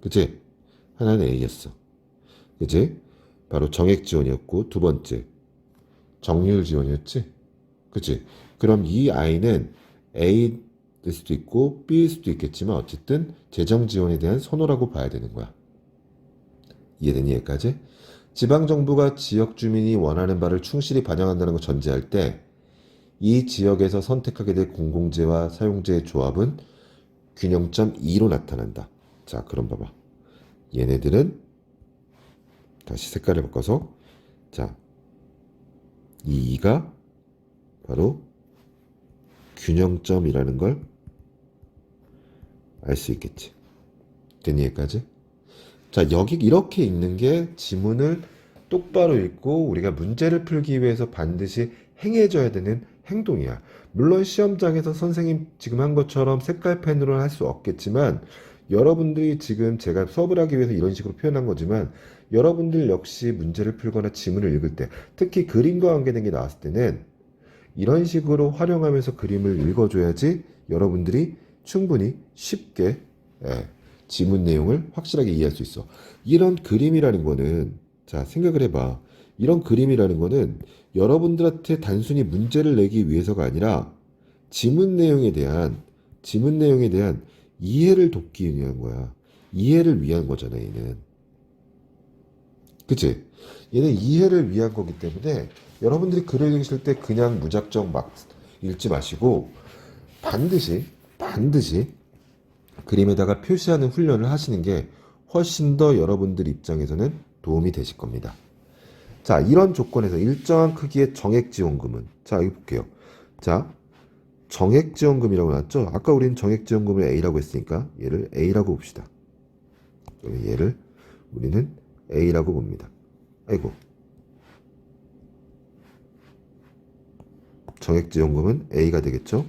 A: 그치? 하나는 A였어. 그치? 바로 정액 지원이었고 두 번째 정률 지원이었지? 그치? 그럼 이 I는 A일 수도 있고 B일 수도 있겠지만 어쨌든 재정 지원에 대한 선호라고 봐야 되는 거야. 이해되니 여기까지? 지방정부가 지역 주민이 원하는 바를 충실히 반영한다는 걸 전제할 때 이 지역에서 선택하게 될 공공재와 사용재의 조합은 균형점 2로 나타난다. 자, 그럼 봐봐. 얘네들은 다시 색깔을 바꿔서 자, 이 2가 바로 균형점이라는 걸 알 수 있겠지. 됐니 여기까지? 자, 여기 이렇게 읽는 게 지문을 똑바로 읽고 우리가 문제를 풀기 위해서 반드시 행해져야 되는 행동이야. 물론 시험장에서 선생님 지금 한 것처럼 색깔펜으로는 할 수 없겠지만 여러분들이 지금 제가 수업을 하기 위해서 이런 식으로 표현한 거지만 여러분들 역시 문제를 풀거나 지문을 읽을 때 특히 그림과 관계된 게 나왔을 때는 이런 식으로 활용하면서 그림을 읽어줘야지 여러분들이 충분히 쉽게 지문 내용을 확실하게 이해할 수 있어. 이런 그림이라는 거는 자 생각을 해봐. 이런 그림이라는 거는 여러분들한테 단순히 문제를 내기 위해서가 아니라 지문 내용에 대한 이해를 돕기 위한 거야. 이해를 위한 거잖아 얘는. 그치? 얘는 이해를 위한 거기 때문에 여러분들이 글을 읽으실 때 그냥 무작정 막 읽지 마시고 반드시 그림에다가 표시하는 훈련을 하시는 게 훨씬 더 여러분들 입장에서는 도움이 되실 겁니다. 자, 이런 조건에서 일정한 크기의 정액지원금은 자, 여기 볼게요. 자, 정액지원금이라고 나왔죠? 아까 우리는 정액지원금을 A라고 했으니까 얘를 A라고 봅시다. 얘를 우리는 A라고 봅니다. 아이고. 정액지원금은 A가 되겠죠?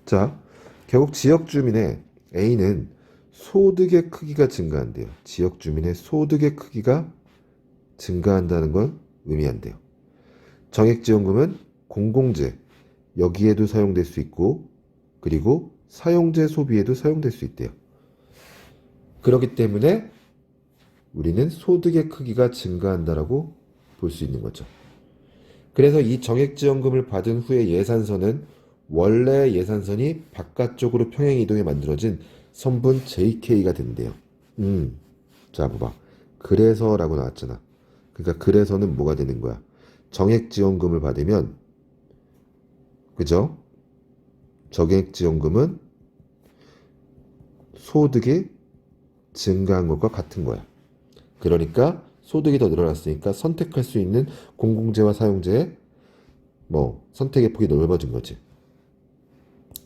A: 자, 결국 지역 주민의 A는 소득의 크기가 증가한대요. 지역 주민의 소득의 크기가 증가한다는 걸 의미한대요. 정액지원금은 공공재, 여기에도 사용될 수 있고 그리고 사용재 소비에도 사용될 수 있대요. 그렇기 때문에 우리는 소득의 크기가 증가한다라고 볼 수 있는 거죠. 그래서 이 정액지원금을 받은 후에 예산선은 원래 예산선이 바깥쪽으로 평행 이동에 만들어진 선분 JK가 된대요. 자, 봐봐. 그래서라고 나왔잖아. 그러니까 그래서는 뭐가 되는 거야? 정액지원금을 받으면, 그죠? 정액지원금은 소득이 증가한 것과 같은 거야. 그러니까 소득이 더 늘어났으니까 선택할 수 있는 공공재와 사용재의 선택의 폭이 넓어진 거지.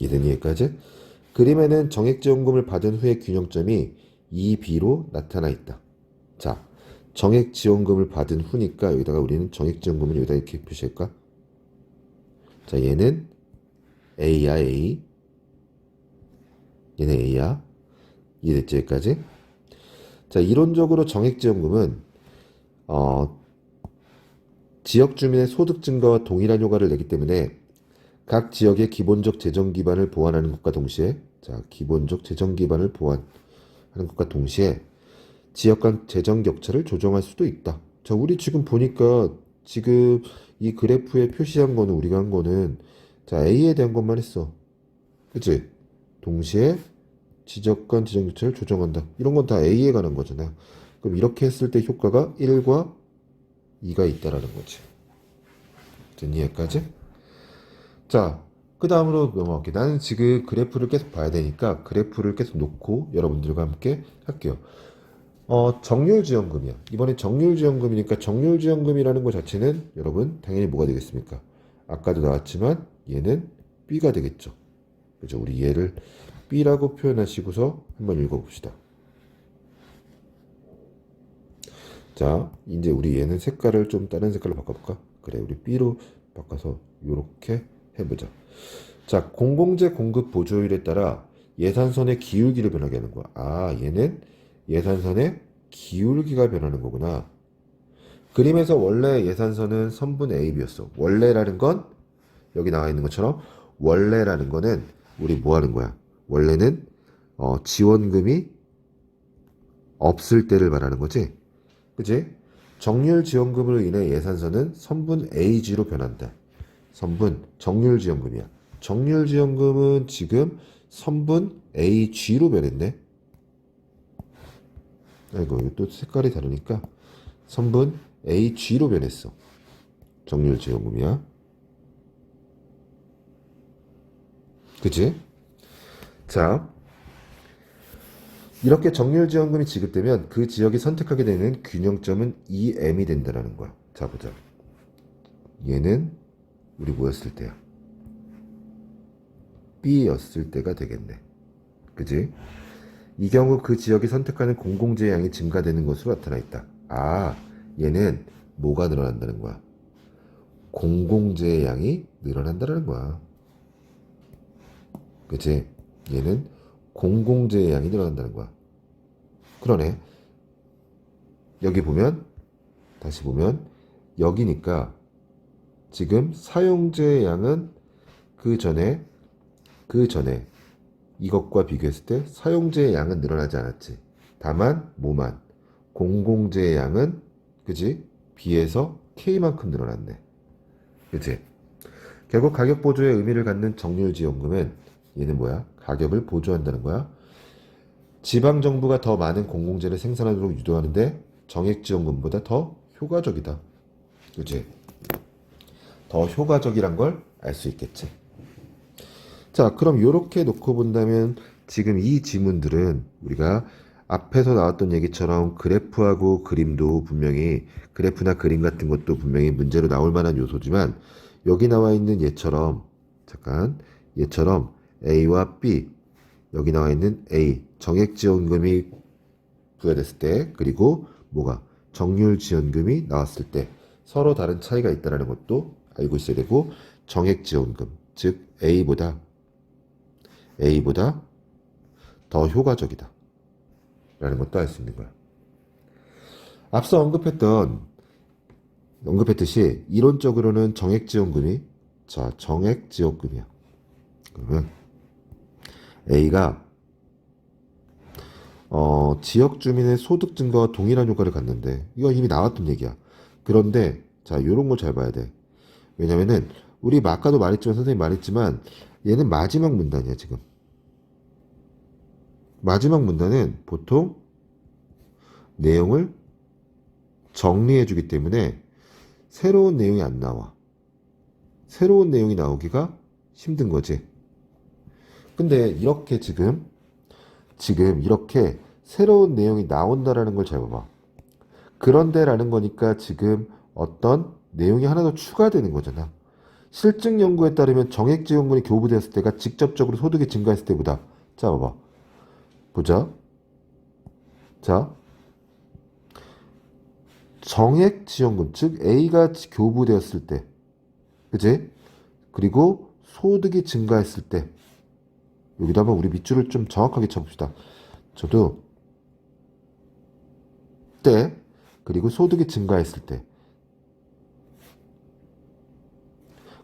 A: 이해되니 여기까지? 그림에는 정액지원금을 받은 후의 균형점이 2B로 나타나 있다. 자, 정액지원금을 받은 후니까 여기다가 우리는 정액지원금을 여기다 이렇게 표시할까? 자, 얘는 A야, A. 얘는 A야. 이해됐지, 여기까지? 자, 이론적으로 정액지원금은 지역 주민의 소득 증가와 동일한 효과를 내기 때문에 각 지역의 기본적 재정 기반을 보완하는 것과 동시에 기본적 재정 기반을 보완하는 것과 동시에 지역 간 재정 격차를 조정할 수도 있다. 자, 우리 지금 보니까 지금 이 그래프에 표시한 거는 우리가 한 거는 자, A에 대한 것만 했어. 그치? 동시에 지적 간 재정 격차를 조정한다. 이런 건 다 A에 관한 거잖아. 그럼 이렇게 했을 때 효과가 1과 2가 있다라는 거지. 됐니 여기까지? 자, 그 다음으로 넘어갈게. 나는 지금 그래프를 계속 봐야 되니까 그래프를 계속 놓고 여러분들과 함께 할게요. 정률지원금이야. 이번에 정률지원금이니까 정률지원금이라는 것 자체는 여러분 당연히 뭐가 되겠습니까? 아까도 나왔지만 얘는 B가 되겠죠. 그죠? 우리 얘를 B라고 표현하시고서 한번 읽어봅시다. 자, 이제 우리 얘는 색깔을 좀 다른 색깔로 바꿔볼까? 그래, 우리 B로 바꿔서 이렇게 해보자. 자, 공공재 공급 보조율에 따라 예산선의 기울기를 변하게 하는 거야. 아, 얘는 예산선의 기울기가 변하는 거구나. 그림에서 원래 예산선은 선분 AB였어. 원래라는 건 여기 나와 있는 것처럼 원래라는 거는 우리 뭐 하는 거야? 원래는 지원금이 없을 때를 말하는 거지. 그치? 정률 지원금으로 인해 예산선은 선분 AG로 변한다. 선분 정률 지원금이야. 정률 지원금은 지금 선분 AG로 변했네. 아이고, 이거 또 색깔이 다르니까 선분 AG로 변했어. 정률 지원금이야. 그치? 자, 이렇게 정률 지원금이 지급되면 그 지역이 선택하게 되는 균형점은 EM이 된다는 거야. 자, 보자. 얘는 우리 뭐였을 때야? B였을 때가 되겠네. 그지? 이 경우 그 지역이 선택하는 공공재의 양이 증가되는 것으로 나타나 있다. 아, 얘는 뭐가 늘어난다는 거야? 공공재의 양이 늘어난다는 거야. 그치? 얘는 공공재의 양이 늘어난다는 거야. 그러네. 여기 보면, 다시 보면, 여기니까 지금 사용재의 양은 그 전에 이것과 비교했을 때 사용재의 양은 늘어나지 않았지. 다만 뭐만 공공재의 양은 그지? B에서 K만큼 늘어났네. 그치? 결국 가격 보조의 의미를 갖는 정률지원금은 얘는 뭐야? 가격을 보조한다는 거야. 지방정부가 더 많은 공공재를 생산하도록 유도하는데 정액지원금보다 더 효과적이다. 그치? 더 효과적이란 걸 알 수 있겠지. 자, 그럼 이렇게 놓고 본다면 지금 이 지문들은 우리가 앞에서 나왔던 얘기처럼 그래프하고 그림도 분명히 그래프나 그림 같은 것도 분명히 문제로 나올 만한 요소지만 여기 나와 있는 얘처럼 잠깐 얘처럼 A와 B 여기 나와 있는 A 정액지원금이 부여됐을 때 그리고 뭐가 정률지원금이 나왔을 때 서로 다른 차이가 있다는 것도 알고 있어야 되고 정액지원금 즉 A보다 더 효과적이다 라는 것도 알 수 있는 거야. 앞서 언급했듯이 이론적으로는 정액지원금이 정액지원금이야. 그러면 A가 지역 주민의 소득 증가와 동일한 효과를 갖는데 이건 이미 나왔던 얘기야. 그런데 자 요런 걸 잘 봐야 돼. 왜냐면은 우리 아까도 말했지만 선생님 말했지만 얘는 마지막 문단이야 지금. 마지막 문단은 보통 내용을 정리해 주기 때문에 새로운 내용이 안 나와. 새로운 내용이 나오기가 힘든 거지. 근데 이렇게 지금 이렇게 새로운 내용이 나온다라는 걸 잘 봐봐. 그런데라는 거니까 지금 어떤 내용이 하나 더 추가되는 거잖아. 실증 연구에 따르면 정액지원금이 교부되었을 때가 직접적으로 소득이 증가했을 때보다 자 봐봐. 보자. 자 정액지원금 즉 A가 교부되었을 때 그치? 그리고 소득이 증가했을 때 여기다 한번 우리 밑줄을 좀 정확하게 쳐봅시다. 저도 때 그리고 소득이 증가했을 때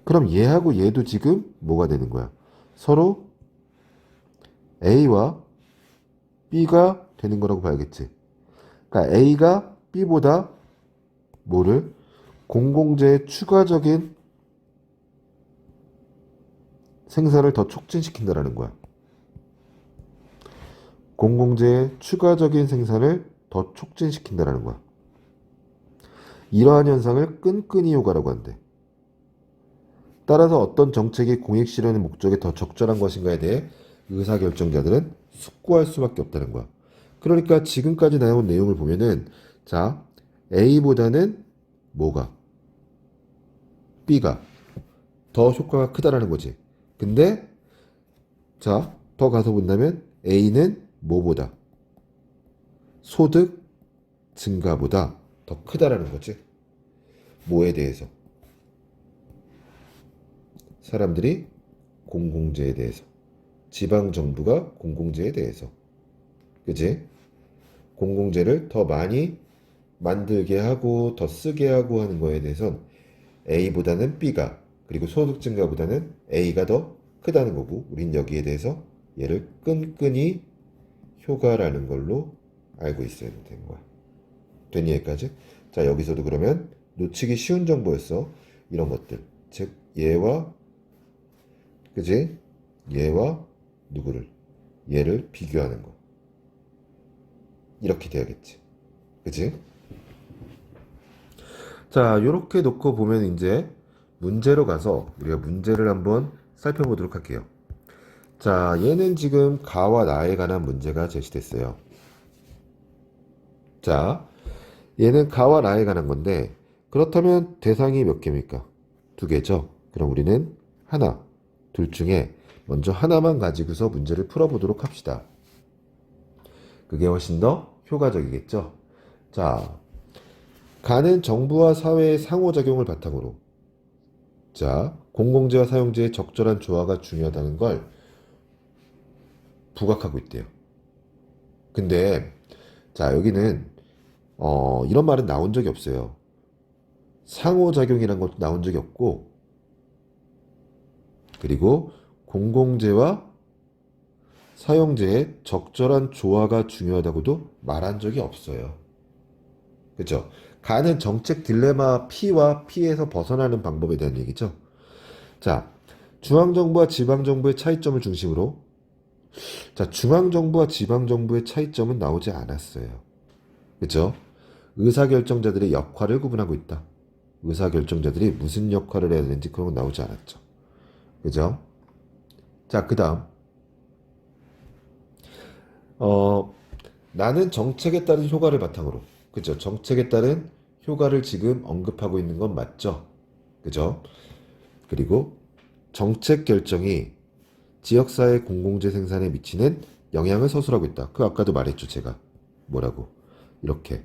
A: 그럼 얘하고 얘도 지금 뭐가 되는 거야? 서로 A와 B가 되는 거라고 봐야겠지. 그러니까 A가 B보다 뭐를? 공공재의 추가적인 생산을 더 촉진시킨다라는 거야. 공공재의 추가적인 생산을 더 촉진시킨다라는 거야. 이러한 현상을 끈끈이 효과라고 한대. 따라서 어떤 정책이 공익 실현의 목적에 더 적절한 것인가에 대해 의사결정자들은 숙고할 수밖에 없다는 거야. 그러니까 지금까지 나온 내용을 보면은 A보다는 뭐가? B가 더 효과가 크다라는 거지. 근데 자, 더 가서 본다면 A는 뭐보다? 소득 증가보다 더 크다라는 거지. 뭐에 대해서? 사람들이 공공재에 대해서. 지방정부가 공공재에 대해서. 그지? 공공재를 더 많이 만들게 하고 더 쓰게 하고 하는 거에 대해선 A보다는 B가, 그리고 소득 증가보다는 A가 더 크다는 거고, 우린 여기에 대해서 얘를 끈끈이 효과라는 걸로 알고 있어야 되는 거야. 됐니 여기까지? 자, 여기서도 그러면 놓치기 쉬운 정보였어. 이런 것들. 즉 얘와, 그지? 얘와 누구를? 얘를 비교하는 거. 이렇게 돼야겠지. 그지? 자, 요렇게 놓고 보면 이제 문제로 가서 우리가 문제를 한번 살펴보도록 할게요. 자, 얘는 지금 가와 나에 관한 문제가 제시됐어요. 자, 얘는 가와 나에 관한 건데, 그렇다면 대상이 몇 개입니까? 두 개죠. 그럼 우리는 하나, 둘 중에 먼저 하나만 가지고서 문제를 풀어보도록 합시다. 그게 훨씬 더 효과적이겠죠. 자, 가는 정부와 사회의 상호작용을 바탕으로, 자, 공공재와 사용재의 적절한 조화가 중요하다는 걸 부각하고 있대요. 근데 자, 여기는 이런 말은 나온 적이 없어요. 상호작용이란 것도 나온 적이 없고, 그리고 공공재와 사용재의 적절한 조화가 중요하다고도 말한 적이 없어요. 그죠? 가는 정책 딜레마 P와 P에서 벗어나는 방법에 대한 얘기죠. 자, 중앙정부와 지방정부의 차이점을 중심으로, 자, 중앙정부와 지방정부의 차이점은 나오지 않았어요. 그죠? 의사결정자들의 역할을 구분하고 있다. 의사결정자들이 무슨 역할을 해야 되는지 그런 건 나오지 않았죠. 그죠? 자, 그 다음. 나는 정책에 따른 효과를 바탕으로. 그죠? 정책에 따른 효과를 지금 언급하고 있는 건 맞죠? 그죠? 그리고 정책 결정이 지역사회 공공재 생산에 미치는 영향을 서술하고 있다. 그 아까도 말했죠, 제가. 뭐라고? 이렇게.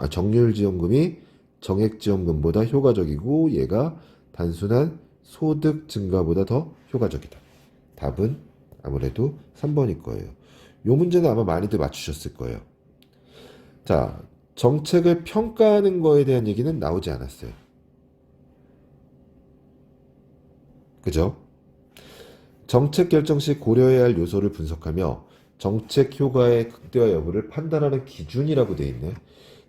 A: 정률지원금이 정액지원금보다 효과적이고 얘가 단순한 소득 증가보다 더 효과적이다. 답은 아무래도 3번일 거예요. 요 문제는 아마 많이들 맞추셨을 거예요. 자, 정책을 평가하는 거에 대한 얘기는 나오지 않았어요. 그죠? 정책 결정 시 고려해야 할 요소를 분석하며 정책 효과의 극대화 여부를 판단하는 기준이라고 돼 있네.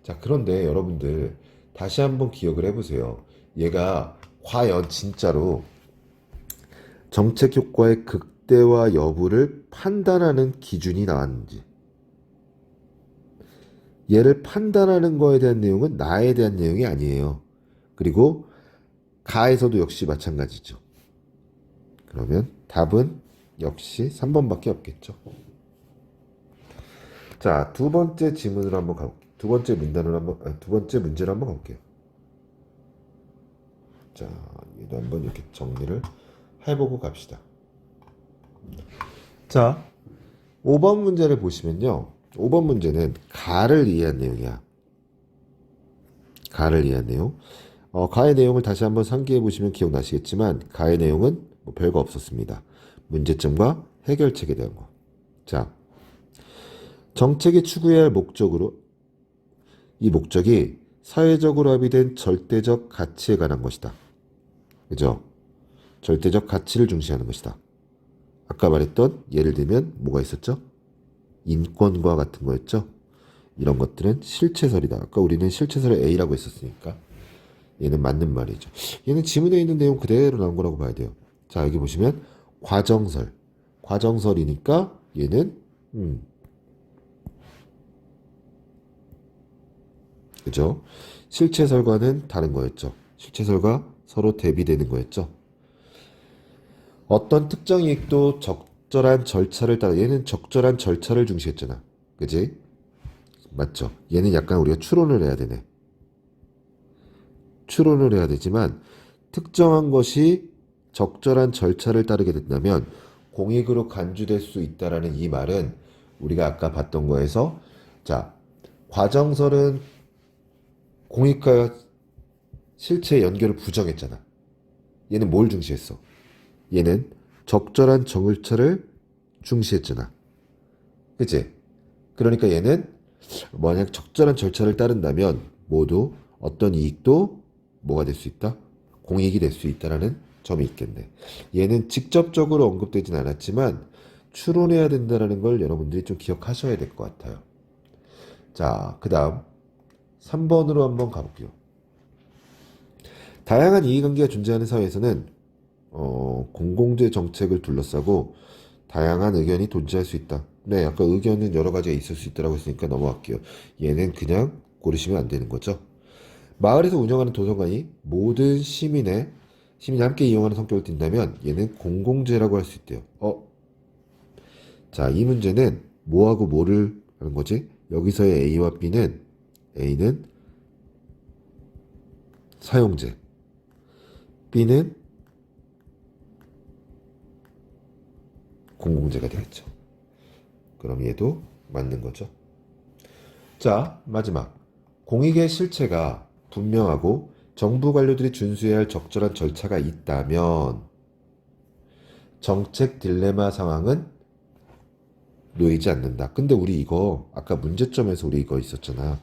A: 자, 그런데 여러분들 다시 한번 기억을 해보세요. 얘가 과연 진짜로 정책 효과의 극대화 여부를 판단하는 기준이 나왔는지, 얘를 판단하는 거에 대한 내용은 나에 대한 내용이 아니에요. 그리고 가에서도 역시 마찬가지죠. 그러면 답은 역시 3번밖에 없겠죠. 자, 두 번째 질문으로 한번 가볼게요. 두 번째 문제로 한번 가볼게요. 자, 얘도 한번 이렇게 정리를 해보고 갑시다. 자, 5번 문제를 보시면요. 5번 문제는 가를 이해한 내용이야. 가를 이해한 내용. 가의 내용을 다시 한번 상기해 보시면 기억나시겠지만 가의 내용은 뭐 별거 없었습니다. 문제점과 해결책에 대한 거. 자, 정책이 추구해야 할 목적으로, 이 목적이 사회적으로 합의된 절대적 가치에 관한 것이다. 그죠? 절대적 가치를 중시하는 것이다. 아까 말했던 예를 들면 뭐가 있었죠? 인권과 같은 거였죠? 이런 것들은 실체설이다. 아까 우리는 실체설을 A라고 했었으니까 얘는 맞는 말이죠. 얘는 지문에 있는 내용 그대로 나온 거라고 봐야 돼요. 자, 여기 보시면 과정설이니까 얘는 그죠? 실체설과는 다른 거였죠. 실체설과 서로 대비되는 거였죠. 어떤 특정 이익도 적절한 절차를 따라, 얘는 적절한 절차를 중시했잖아. 그지? 맞죠? 얘는 약간 우리가 추론을 해야 되네. 추론을 해야 되지만 특정한 것이 적절한 절차를 따르게 된다면 공익으로 간주될 수 있다라는 이 말은 우리가 아까 봤던 거에서 자, 과정설은 공익과 실체의 연결을 부정했잖아. 얘는 뭘 중시했어? 얘는 적절한 절차를 중시했잖아. 그치? 그러니까 얘는 만약 적절한 절차를 따른다면 모두 어떤 이익도 뭐가 될 수 있다? 공익이 될 수 있다라는 점이 있겠네. 얘는 직접적으로 언급되진 않았지만 추론해야 된다는 걸 여러분들이 좀 기억하셔야 될 것 같아요. 자, 그 다음 3번으로 한번 가볼게요. 다양한 이해관계가 존재하는 사회에서는 공공재 정책을 둘러싸고 다양한 의견이 존재할 수 있다. 네, 아까 의견은 여러 가지가 있을 수 있다고 했으니까 넘어갈게요. 얘는 그냥 고르시면 안 되는 거죠. 마을에서 운영하는 도서관이 모든 시민이 함께 이용하는 성격을 띈다면 얘는 공공재라고 할 수 있대요. 자, 이 문제는 뭐하고 뭐를 하는 거지? 여기서의 A와 A는 사용재, B는 공공재가 되겠죠. 그럼 얘도 맞는 거죠. 자, 마지막. 공익의 실체가 분명하고 정부 관료들이 준수해야 할 적절한 절차가 있다면 정책 딜레마 상황은 놓이지 않는다. 근데 우리 이거 아까 문제점에서 우리 이거 있었잖아.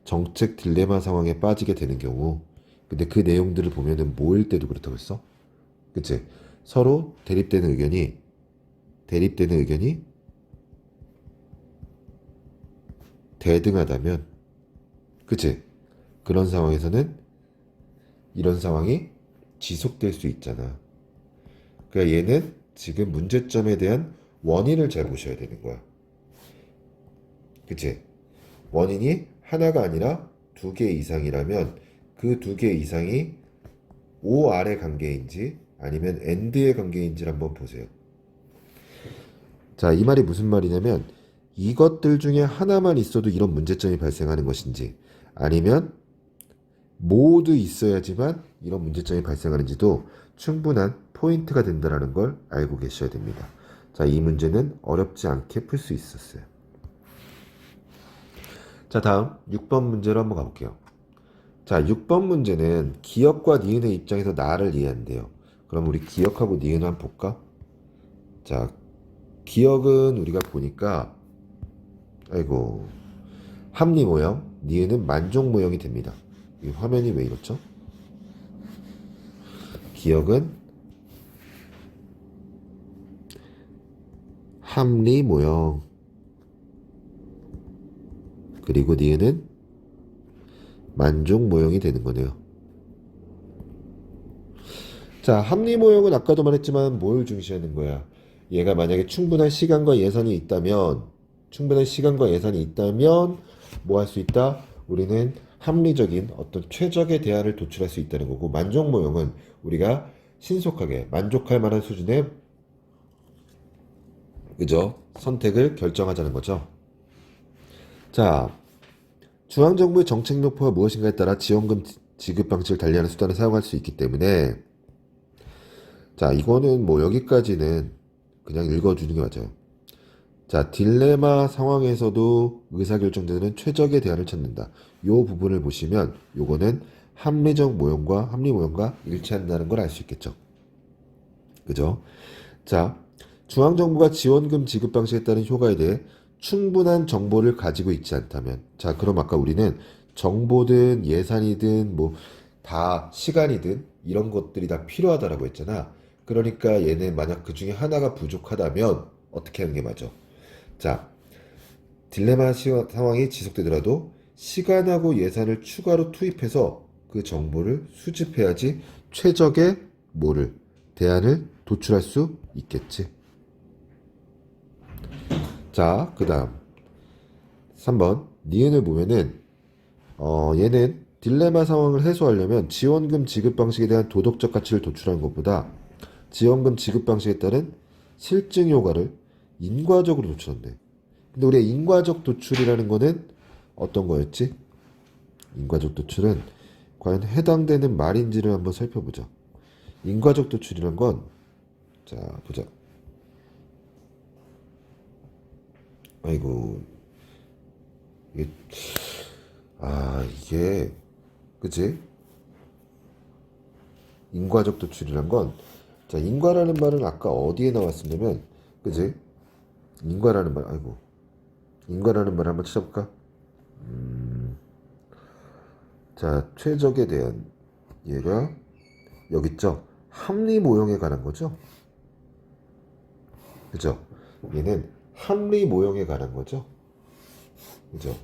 A: 정책 딜레마 상황에 빠지게 되는 경우 근데 그 내용들을 보면은 모일 때도 그렇다고 했어. 그치? 서로 대립되는 의견이 대등하다면 그치? 그런 상황에서는 이런 상황이 지속될 수 있잖아. 그러니까 얘는 지금 문제점에 대한 원인을 잘 보셔야 되는 거야. 그치? 원인이 하나가 아니라 두 개 이상이라면 그 두 개 이상이 O 아래 관계인지 아니면 AND의 관계인지를 한번 보세요. 자, 이 말이 무슨 말이냐면 이것들 중에 하나만 있어도 이런 문제점이 발생하는 것인지 아니면 모두 있어야지만 이런 문제점이 발생하는지도 충분한 포인트가 된다는 걸 알고 계셔야 됩니다. 자, 이 문제는 어렵지 않게 풀 수 있었어요. 자, 다음 6번 문제로 한번 가볼게요. 자, 6번 문제는 기억과 니은의 입장에서 나를 이해한대요. 그럼 우리 기억하고 니은 한번 볼까? 자, 기억은 우리가 보니까 아이고 합리 모형, 니은은 만족 모형이 됩니다. 이 화면이 왜 이렇죠? 기억은 합리 모형 그리고 니은은 만족 모형이 되는 거네요. 자, 합리 모형은 아까도 말했지만 뭘 중시하는 거야? 얘가 만약에 충분한 시간과 예산이 있다면 뭐 할 수 있다? 우리는 합리적인 어떤 최적의 대안을 도출할 수 있다는 거고 만족 모형은 우리가 신속하게 만족할 만한 수준의 그죠? 선택을 결정하자는 거죠. 자, 중앙정부의 정책 목표가 무엇인가에 따라 지원금 지급 방식을 달리하는 수단을 사용할 수 있기 때문에 자, 이거는 뭐 여기까지는 그냥 읽어주는 게 맞아요. 자, 딜레마 상황에서도 의사결정자들은 최적의 대안을 찾는다. 이 부분을 보시면 요거는 합리 모형과 일치한다는 걸 알 수 있겠죠. 그죠? 자, 중앙정부가 지원금 지급 방식에 따른 효과에 대해 충분한 정보를 가지고 있지 않다면 자, 그럼 아까 우리는 정보든 예산이든 뭐 다 시간이든 이런 것들이 다 필요하다라고 했잖아. 그러니까 얘는 만약 그 중에 하나가 부족하다면 어떻게 하는 게 맞아? 자, 딜레마 상황이 지속되더라도 시간하고 예산을 추가로 투입해서 그 정보를 수집해야지 최적의 대안을 도출할 수 있겠지. 자, 그 다음 3번 니은을 보면은 얘는 딜레마 상황을 해소하려면 지원금 지급 방식에 대한 도덕적 가치를 도출하는 것보다 지원금 지급 방식에 따른 실증 효과를 인과적으로 도출한대. 근데 우리가 인과적 도출이라는 거는 어떤 거였지? 인과적 도출은 과연 해당되는 말인지를 한번 살펴보자. 인과적 도출이란 건, 자, 보자. 아이고, 이게, 이게, 그치? 인과적 도출이란 건, 자, 인과라는 말은 아까 어디에 나왔었냐면, 그치? 인과라는 말, 아이고. 인과라는 말 한번 찾아볼까? 자, 최적에 대한 얘가 여기 있죠? 합리 모형에 관한 거죠? 그죠? 얘는 합리 모형에 관한 거죠? 그죠?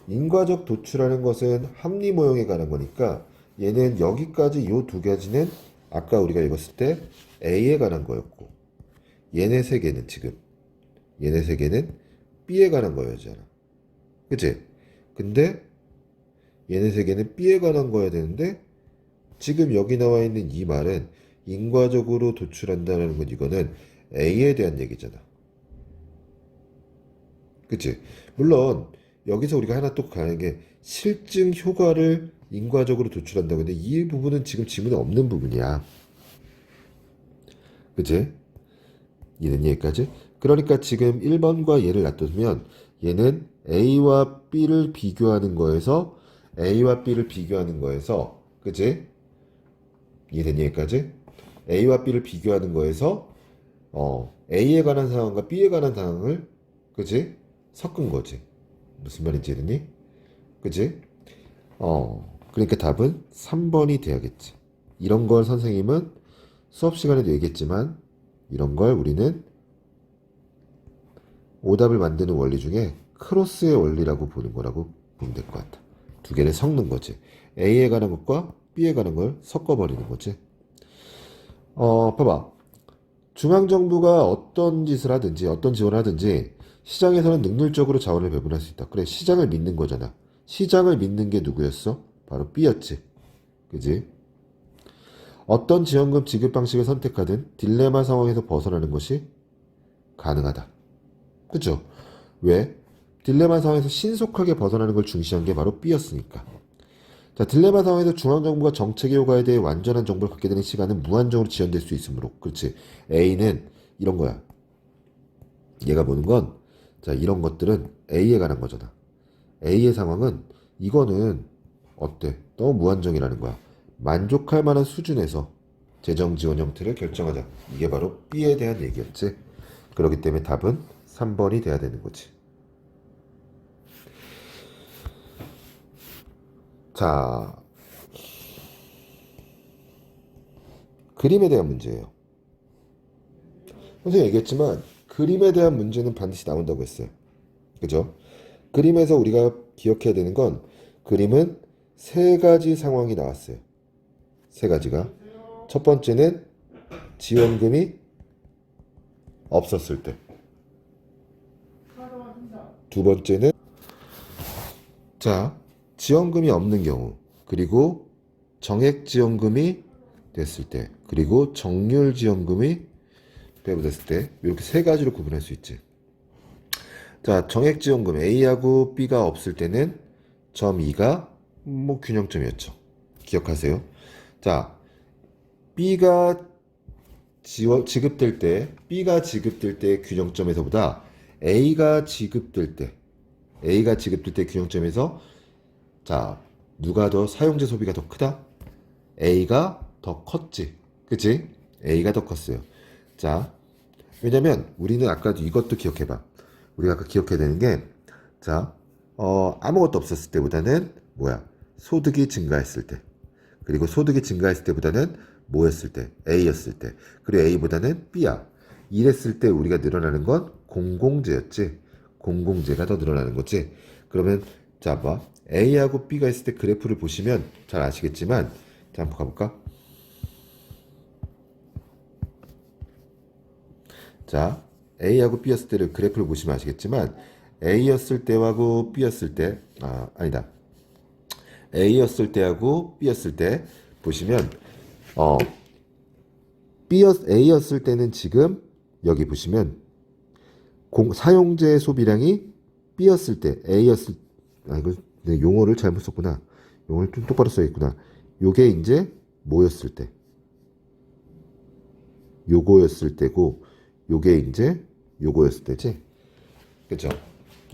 A: 인과적 도출하는 것은 합리 모형에 관한 거니까 얘는 여기까지 요 두 가지는 아까 우리가 읽었을 때 A에 관한 거였고 얘네 세 개는 지금 얘네 세 개는 B에 관한 거였잖아. 그치? 근데 얘네 세 개는 B에 관한 거야 되는데 지금 여기 나와 있는 이 말은 인과적으로 도출한다는 건 이거는 A에 대한 얘기잖아. 그치? 물론 여기서 우리가 하나 또 가는 게 실증 효과를 인과적으로 도출한다고 했는데 이 부분은 지금 지문에 없는 부분이야. 그치? 얘는 여기까지. 그러니까 지금 1번과 얘를 놔두면 얘는 A와 B를 비교하는 거에서 A와 B를 비교하는 거에서 그치? 이해된 여기까지? A와 B를 비교하는 거에서 A에 관한 상황과 B에 관한 상황을 그치? 섞은 거지. 무슨 말인지 이해됐니? 그치? 그러니까 답은 3번이 돼야겠지. 이런 걸 선생님은 수업 시간에도 얘기했지만 이런 걸 우리는 오답을 만드는 원리 중에 크로스의 원리라고 보는 거라고 보면 될 것 같아. 두 개를 섞는 거지. A에 관한 것과 B에 관한 걸 섞어버리는 거지. 봐봐. 중앙정부가 어떤 짓을 하든지 어떤 지원을 하든지 시장에서는 능률적으로 자원을 배분할 수 있다. 그래, 시장을 믿는 거잖아. 시장을 믿는 게 누구였어? 바로 B였지. 그지? 어떤 지원금 지급 방식을 선택하든 딜레마 상황에서 벗어나는 것이 가능하다. 그죠? 왜? 딜레마 상황에서 신속하게 벗어나는 걸 중시한 게 바로 B였으니까. 자, 딜레마 상황에서 중앙정부가 정책의 효과에 대해 완전한 정보를 갖게 되는 시간은 무한정으로 지연될 수 있으므로. 그렇지. A는 이런 거야. 얘가 보는 건, 자, 이런 것들은 A에 관한 거잖아. A의 상황은, 이거는, 어때? 너무 무한정이라는 거야. 만족할 만한 수준에서 재정 지원 형태를 결정하자. 이게 바로 B에 대한 얘기였지. 그렇기 때문에 답은 3번이 돼야 되는 거지. 자, 그림에 대한 문제예요. 선생님 얘기했지만 그림에 대한 문제는 반드시 나온다고 했어요. 그죠? 그림에서 우리가 기억해야 되는 건 그림은 세 가지 상황이 나왔어요. 세 가지가. 첫 번째는 지원금이 없었을 때. 두 번째는 자, 지원금이 없는 경우. 그리고 정액 지원금이 됐을 때. 그리고 정률 지원금이 배분됐을 때. 이렇게 세 가지로 구분할 수 있지. 자, 정액 지원금 A하고 B가 없을 때는 점 2가 뭐 균형점이었죠. 기억하세요. 자, B가 지급될 때, B가 지급될 때 균형점에서보다 A가 지급될 때 균형점에서 자, 누가 더 사용자 소비가 더 크다? A가 더 컸지. 그치? A가 더 컸어요. 자, 왜냐면 우리는 아까도 이것도 기억해봐. 우리가 아까 기억해야 되는 게, 자, 아무것도 없었을 때보다는 뭐야? 소득이 증가했을 때. 그리고 소득이 증가했을 때보다는 뭐였을 때? A였을 때. 그리고 A보다는 B야. 이랬을 때 우리가 늘어나는 건 공공재였지. 공공재가 더 늘어나는 거지. 그러면, 자, 봐. A하고 B가 있을 때 그래프를 보시면 잘 아시겠지만, 자, 한번 가볼까? 자, A하고 B였을 때를 그래프를 보시면 아시겠지만 A였을 때하고 B였을 때 아니다. A였을 때하고 B였을 때 보시면 A였을 때는 지금 여기 보시면 사용자의 소비량이 B였을 때 A였을 이거 내 용어를 잘못 썼구나. 용어를 좀 똑바로 써야겠구나. 요게 이제 뭐였을 때? 요거였을 때고 요게 이제 요거였을 때지. 그죠?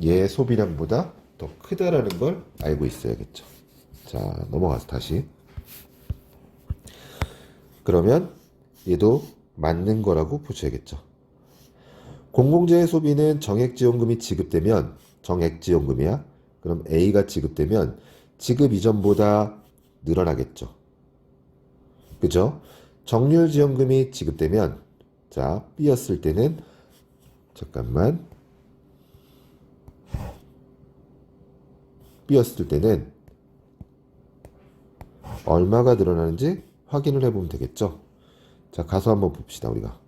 A: 얘 소비량보다 더 크다라는 걸 알고 있어야겠죠. 자, 넘어가서 다시. 그러면 얘도 맞는 거라고 보셔야겠죠. 공공재의 소비는 정액지원금이 지급되면, 정액지원금이야. 그럼 A가 지급되면 지급 이전보다 늘어나겠죠. 그죠? 정률지원금이 지급되면, 자, B였을 때는, 잠깐만. B였을 때는 얼마가 늘어나는지 확인을 해보면 되겠죠. 자, 가서 한번 봅시다, 우리가.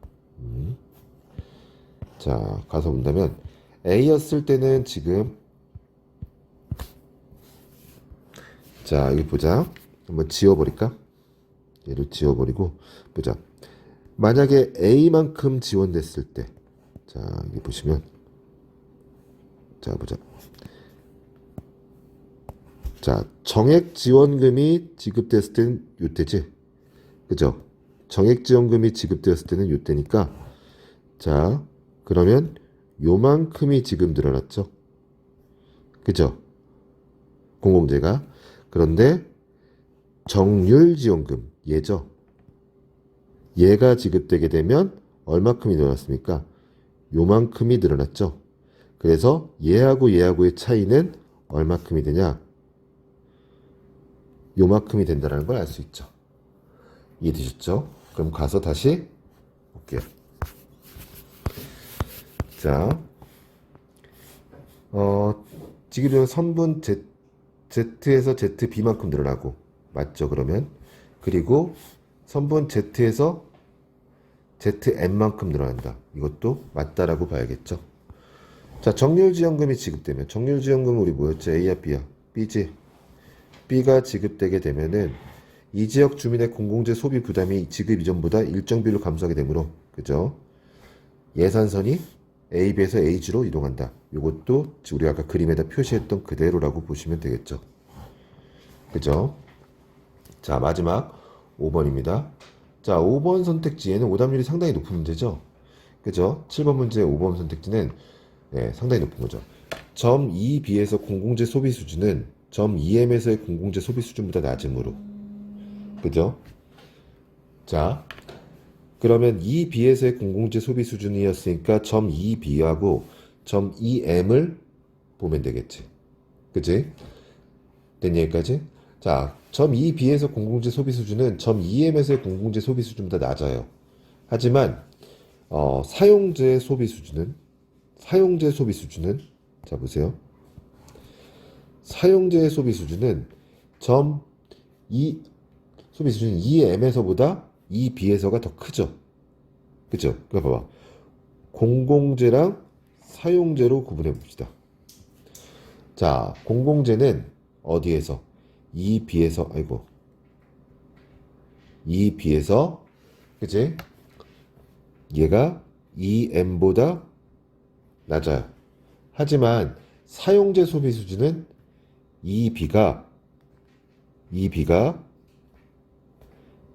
A: 자, 가서 본다면 A였을 때는 지금, 자, 여기 보자. 한번 지워버릴까? 얘를 지워버리고 보자. 만약에 A만큼 지원됐을 때, 자, 여기 보시면, 자, 보자. 자, 정액지원금이 지급됐을 때는 요때지. 그죠? 정액지원금이 지급되었을 때는 요때니까, 자, 그러면 요만큼이 지금 늘어났죠. 그죠? 공공재가. 그런데 정률지원금, 얘죠. 얘가 지급되게 되면 얼마큼이 늘어났습니까? 요만큼이 늘어났죠. 그래서 얘하고 얘하고의 차이는 얼마큼이 되냐? 요만큼이 된다는 걸 알 수 있죠. 이해되셨죠? 그럼 가서 다시 볼게요. 자, 지금 선분 Z에서 ZB만큼 늘어나고, 맞죠? 그러면 그리고 선분 Z에서 ZM만큼 늘어난다. 이것도 맞다라고 봐야겠죠. 자, 정률지원금이 지급되면, 정률지원금은 우리 뭐였죠? A야 B야? B지. B가 지급되게 되면은 이 지역 주민의 공공재 소비 부담이 지급 이전보다 일정 비율로 감소하게 되므로, 그죠? 예산선이 AB에서 AG로 이동한다. 이것도 우리가 아까 그림에다 표시했던 그대로라고 보시면 되겠죠. 그죠? 자, 마지막 5번입니다. 자, 5번 선택지에는 오답률이 상당히 높은 문제죠. 그죠? 7번 문제 5번 선택지는, 네, 상당히 높은 거죠. 점 2B에서 공공재 소비 수준은 점 2M에서의 공공재 소비 수준보다 낮으므로. 그죠? 자, 그러면 2B에서의 공공재 소비 수준이었으니까 점 2B하고 점 2M을 보면 되겠지. 그치? 된 얘기까지? 자, 점 2B에서 공공재 소비 수준은 점 2M에서의 공공재 소비 수준보다 낮아요. 하지만 사용재 소비 수준은, 자, 보세요. 사용재 소비 수준은 점 2, 소비 수준은 2M에서보다 2B에서가 더 크죠. 그죠? 그거 봐봐. 공공재랑 사용재로 구분해 봅시다. 자, 공공재는 어디에서? 2B에서, 아이고. 2B에서, 그치? 얘가 2M보다 낮아요. 하지만 사용재 소비 수준은 2B가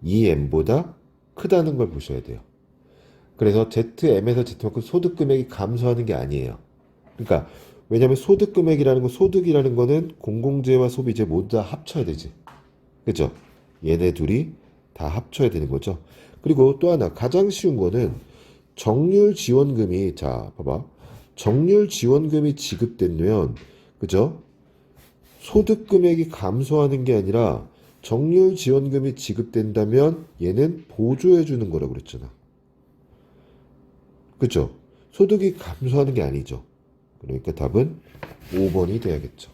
A: 2M보다 크다는 걸 보셔야 돼요. 그래서 ZM에서 Z만큼 소득 금액이 감소하는 게 아니에요. 그러니까 왜냐하면 소득 금액이라는 건, 소득이라는 거는 공공재와 소비재 모두 다 합쳐야 되지. 그죠? 얘네 둘이 다 합쳐야 되는 거죠. 그리고 또 하나 가장 쉬운 거는 정률 지원금이, 자, 봐봐. 정률 지원금이 지급되면, 그죠? 소득 금액이 감소하는 게 아니라 정률 지원금이 지급된다면 얘는 보조해 주는 거라고 그랬잖아. 그죠? 소득이 감소하는 게 아니죠. 그러니까 답은 5번이 돼야겠죠.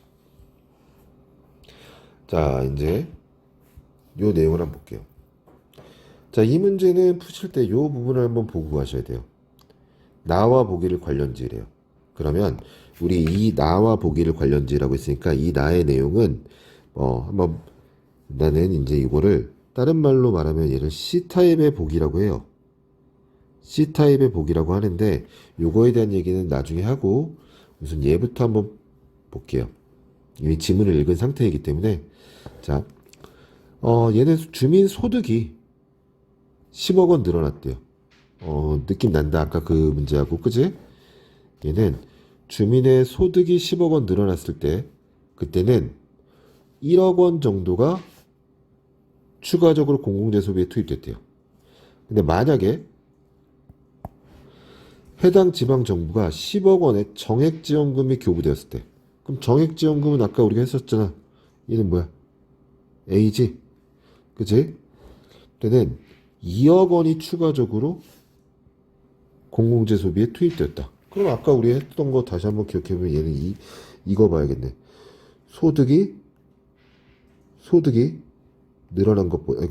A: 자, 이제 요 내용을 한번 볼게요. 자, 이 문제는 푸실 때 요 부분을 한번 보고 가셔야 돼요. 나와 보기를 관련지래요. 그러면 우리 이 나와 보기를 관련지라고 했으니까 이 나의 내용은 한번, 나는 이제 이거를 다른 말로 말하면 얘를 C타입의 보기라고 해요. C타입의 보기라고 하는데 요거에 대한 얘기는 나중에 하고 우선 얘부터 한번 볼게요. 이미 지문을 읽은 상태이기 때문에. 자, 얘는 주민 소득이 10억 원 늘어났대요. 느낌 난다. 아까 그 문제하고, 그지? 얘는 주민의 소득이 10억 원 늘어났을 때, 그때는 1억 원 정도가 추가적으로 공공재 소비에 투입됐대요. 근데 만약에 해당 지방 정부가 10억 원의 정액 지원금이 교부되었을 때, 그럼 정액 지원금은 아까 우리가 했었잖아. 얘는 뭐야? A지? 그치? 그때는 2억 원이 추가적으로 공공재 소비에 투입되었다. 그럼 아까 우리 했던 거 다시 한번 기억해보면 얘는 이거 봐야겠네. 소득이 늘어난 것보다,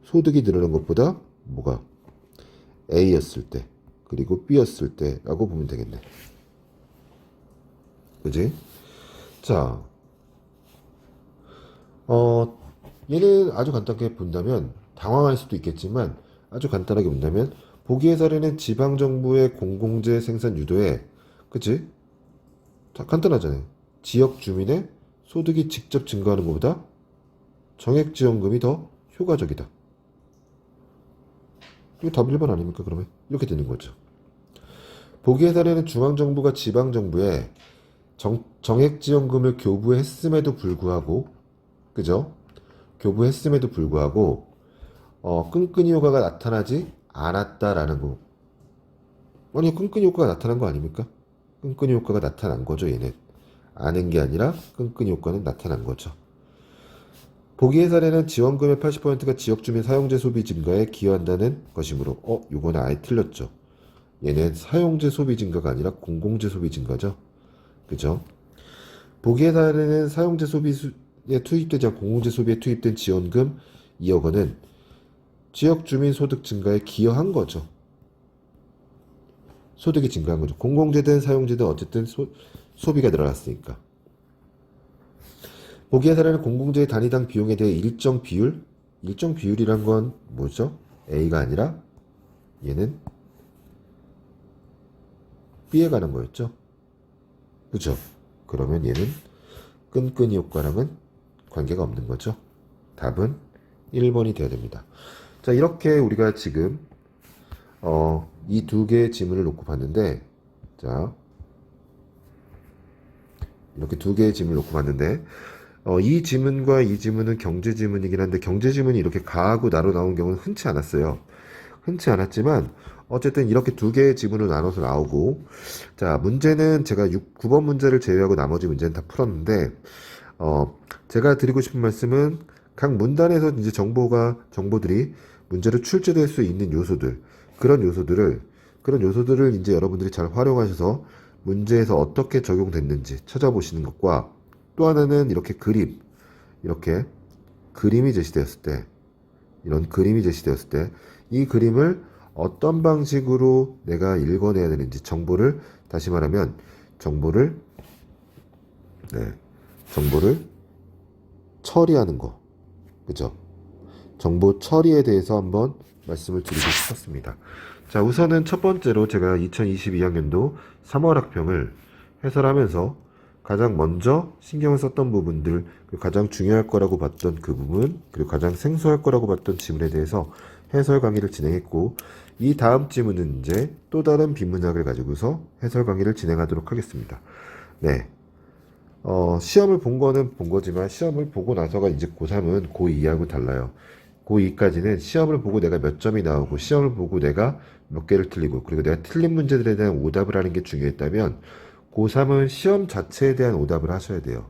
A: 소득이 늘어난 것보다 뭐가 A였을 때, 그리고 B였을 때라고 보면 되겠네. 그지? 자, 얘는 아주 간단하게 본다면 당황할 수도 있겠지만 아주 간단하게 본다면 보기의 사례는 지방정부의 공공재 생산 유도에 그치? 다 간단하잖아요. 지역 주민의 소득이 직접 증가하는 것보다 정액지원금이 더 효과적이다. 이거 답 1번 아닙니까 그러면? 이렇게 되는 거죠. 보기의 사례는 중앙정부가 지방정부에 정액지원금을 교부했음에도 불구하고 그죠? 교부했음에도 불구하고 끈끈이 효과가 나타나지 않았다라는 거. 아니 끈끈이 효과가 나타난 거 아닙니까? 끈끈이 효과가 나타난 거죠 얘는. 아는 게 아니라 끈끈이 효과는 나타난 거죠. 보기의 사례는 지원금의 80%가 지역주민 사용재 소비 증가에 기여한다는 것이므로 요거는 아예 틀렸죠. 얘는 사용재 소비 증가가 아니라 공공재 소비 증가죠. 그죠? 보기의 사례는 사용재 소비에 투입되지 않고 공공재 소비에 투입된 지원금 2억 원은 지역 주민 소득 증가에 기여한 거죠. 소득이 증가한 거죠. 공공재든 사용재든 어쨌든 소비가 늘어났으니까. 보기의 사례는 공공재의 단위당 비용에 대해 일정 비율이란 건 뭐죠? A가 아니라 얘는 B에 가는 거였죠. 그죠? 그러면 얘는 끈끈이 효과랑은 관계가 없는 거죠. 답은 1번이 되어야 됩니다. 자, 이렇게 우리가 지금 이 두 개의 지문을 놓고 봤는데, 자, 이렇게 두 개의 지문을 놓고 봤는데, 이 지문과 이 지문은 경제 지문이긴 한데, 경제 지문이 이렇게 가하고 나로 나온 경우는 흔치 않았어요. 흔치 않았지만, 어쨌든 이렇게 두 개의 지문으로 나눠서 나오고, 자, 문제는 제가 9번 문제를 제외하고 나머지 문제는 다 풀었는데, 제가 드리고 싶은 말씀은 각 문단에서 이제 정보들이 문제로 출제될 수 있는 요소들, 그런 요소들을 이제 여러분들이 잘 활용하셔서 문제에서 어떻게 적용됐는지 찾아보시는 것과 또 하나는 이렇게 그림이 제시되었을 때, 이런 그림이 제시되었을 때, 이 그림을 어떤 방식으로 내가 읽어내야 되는지 다시 말하면 정보를 처리하는 거. 그죠? 정보 처리에 대해서 한번 말씀을 드리고 싶었습니다. 자, 우선은 첫 번째로 제가 2022학년도 3월 학평을 해설하면서 가장 먼저 신경을 썼던 부분들, 그리고 가장 중요할 거라고 봤던 그 부분, 그리고 가장 생소할 거라고 봤던 지문에 대해서 해설 강의를 진행했고, 이 다음 지문은 이제 또 다른 비문학을 가지고서 해설 강의를 진행하도록 하겠습니다. 네. 시험을 본 거는 본 거지만 시험을 보고 나서가 이제 고3은 고2하고 달라요. 고2까지는 시험을 보고 내가 몇 점이 나오고 시험을 보고 내가 몇 개를 틀리고 그리고 내가 틀린 문제들에 대한 오답을 하는 게 중요했다면 고3은 시험 자체에 대한 오답을 하셔야 돼요.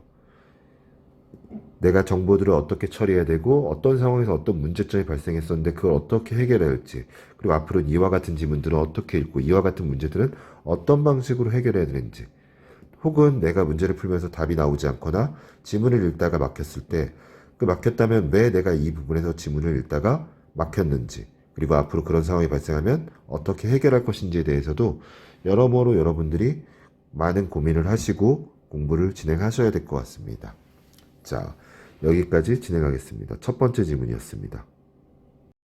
A: 내가 정보들을 어떻게 처리해야 되고 어떤 상황에서 어떤 문제점이 발생했었는데 그걸 어떻게 해결해야 할지 그리고 앞으로 이와 같은 지문들은 어떻게 읽고 이와 같은 문제들은 어떤 방식으로 해결해야 되는지 혹은 내가 문제를 풀면서 답이 나오지 않거나 지문을 읽다가 막혔을 때 그 막혔다면 왜 내가 이 부분에서 지문을 읽다가 막혔는지 그리고 앞으로 그런 상황이 발생하면 어떻게 해결할 것인지에 대해서도 여러모로 여러분들이 많은 고민을 하시고 공부를 진행하셔야 될 것 같습니다. 자, 여기까지 진행하겠습니다. 첫 번째 질문이었습니다.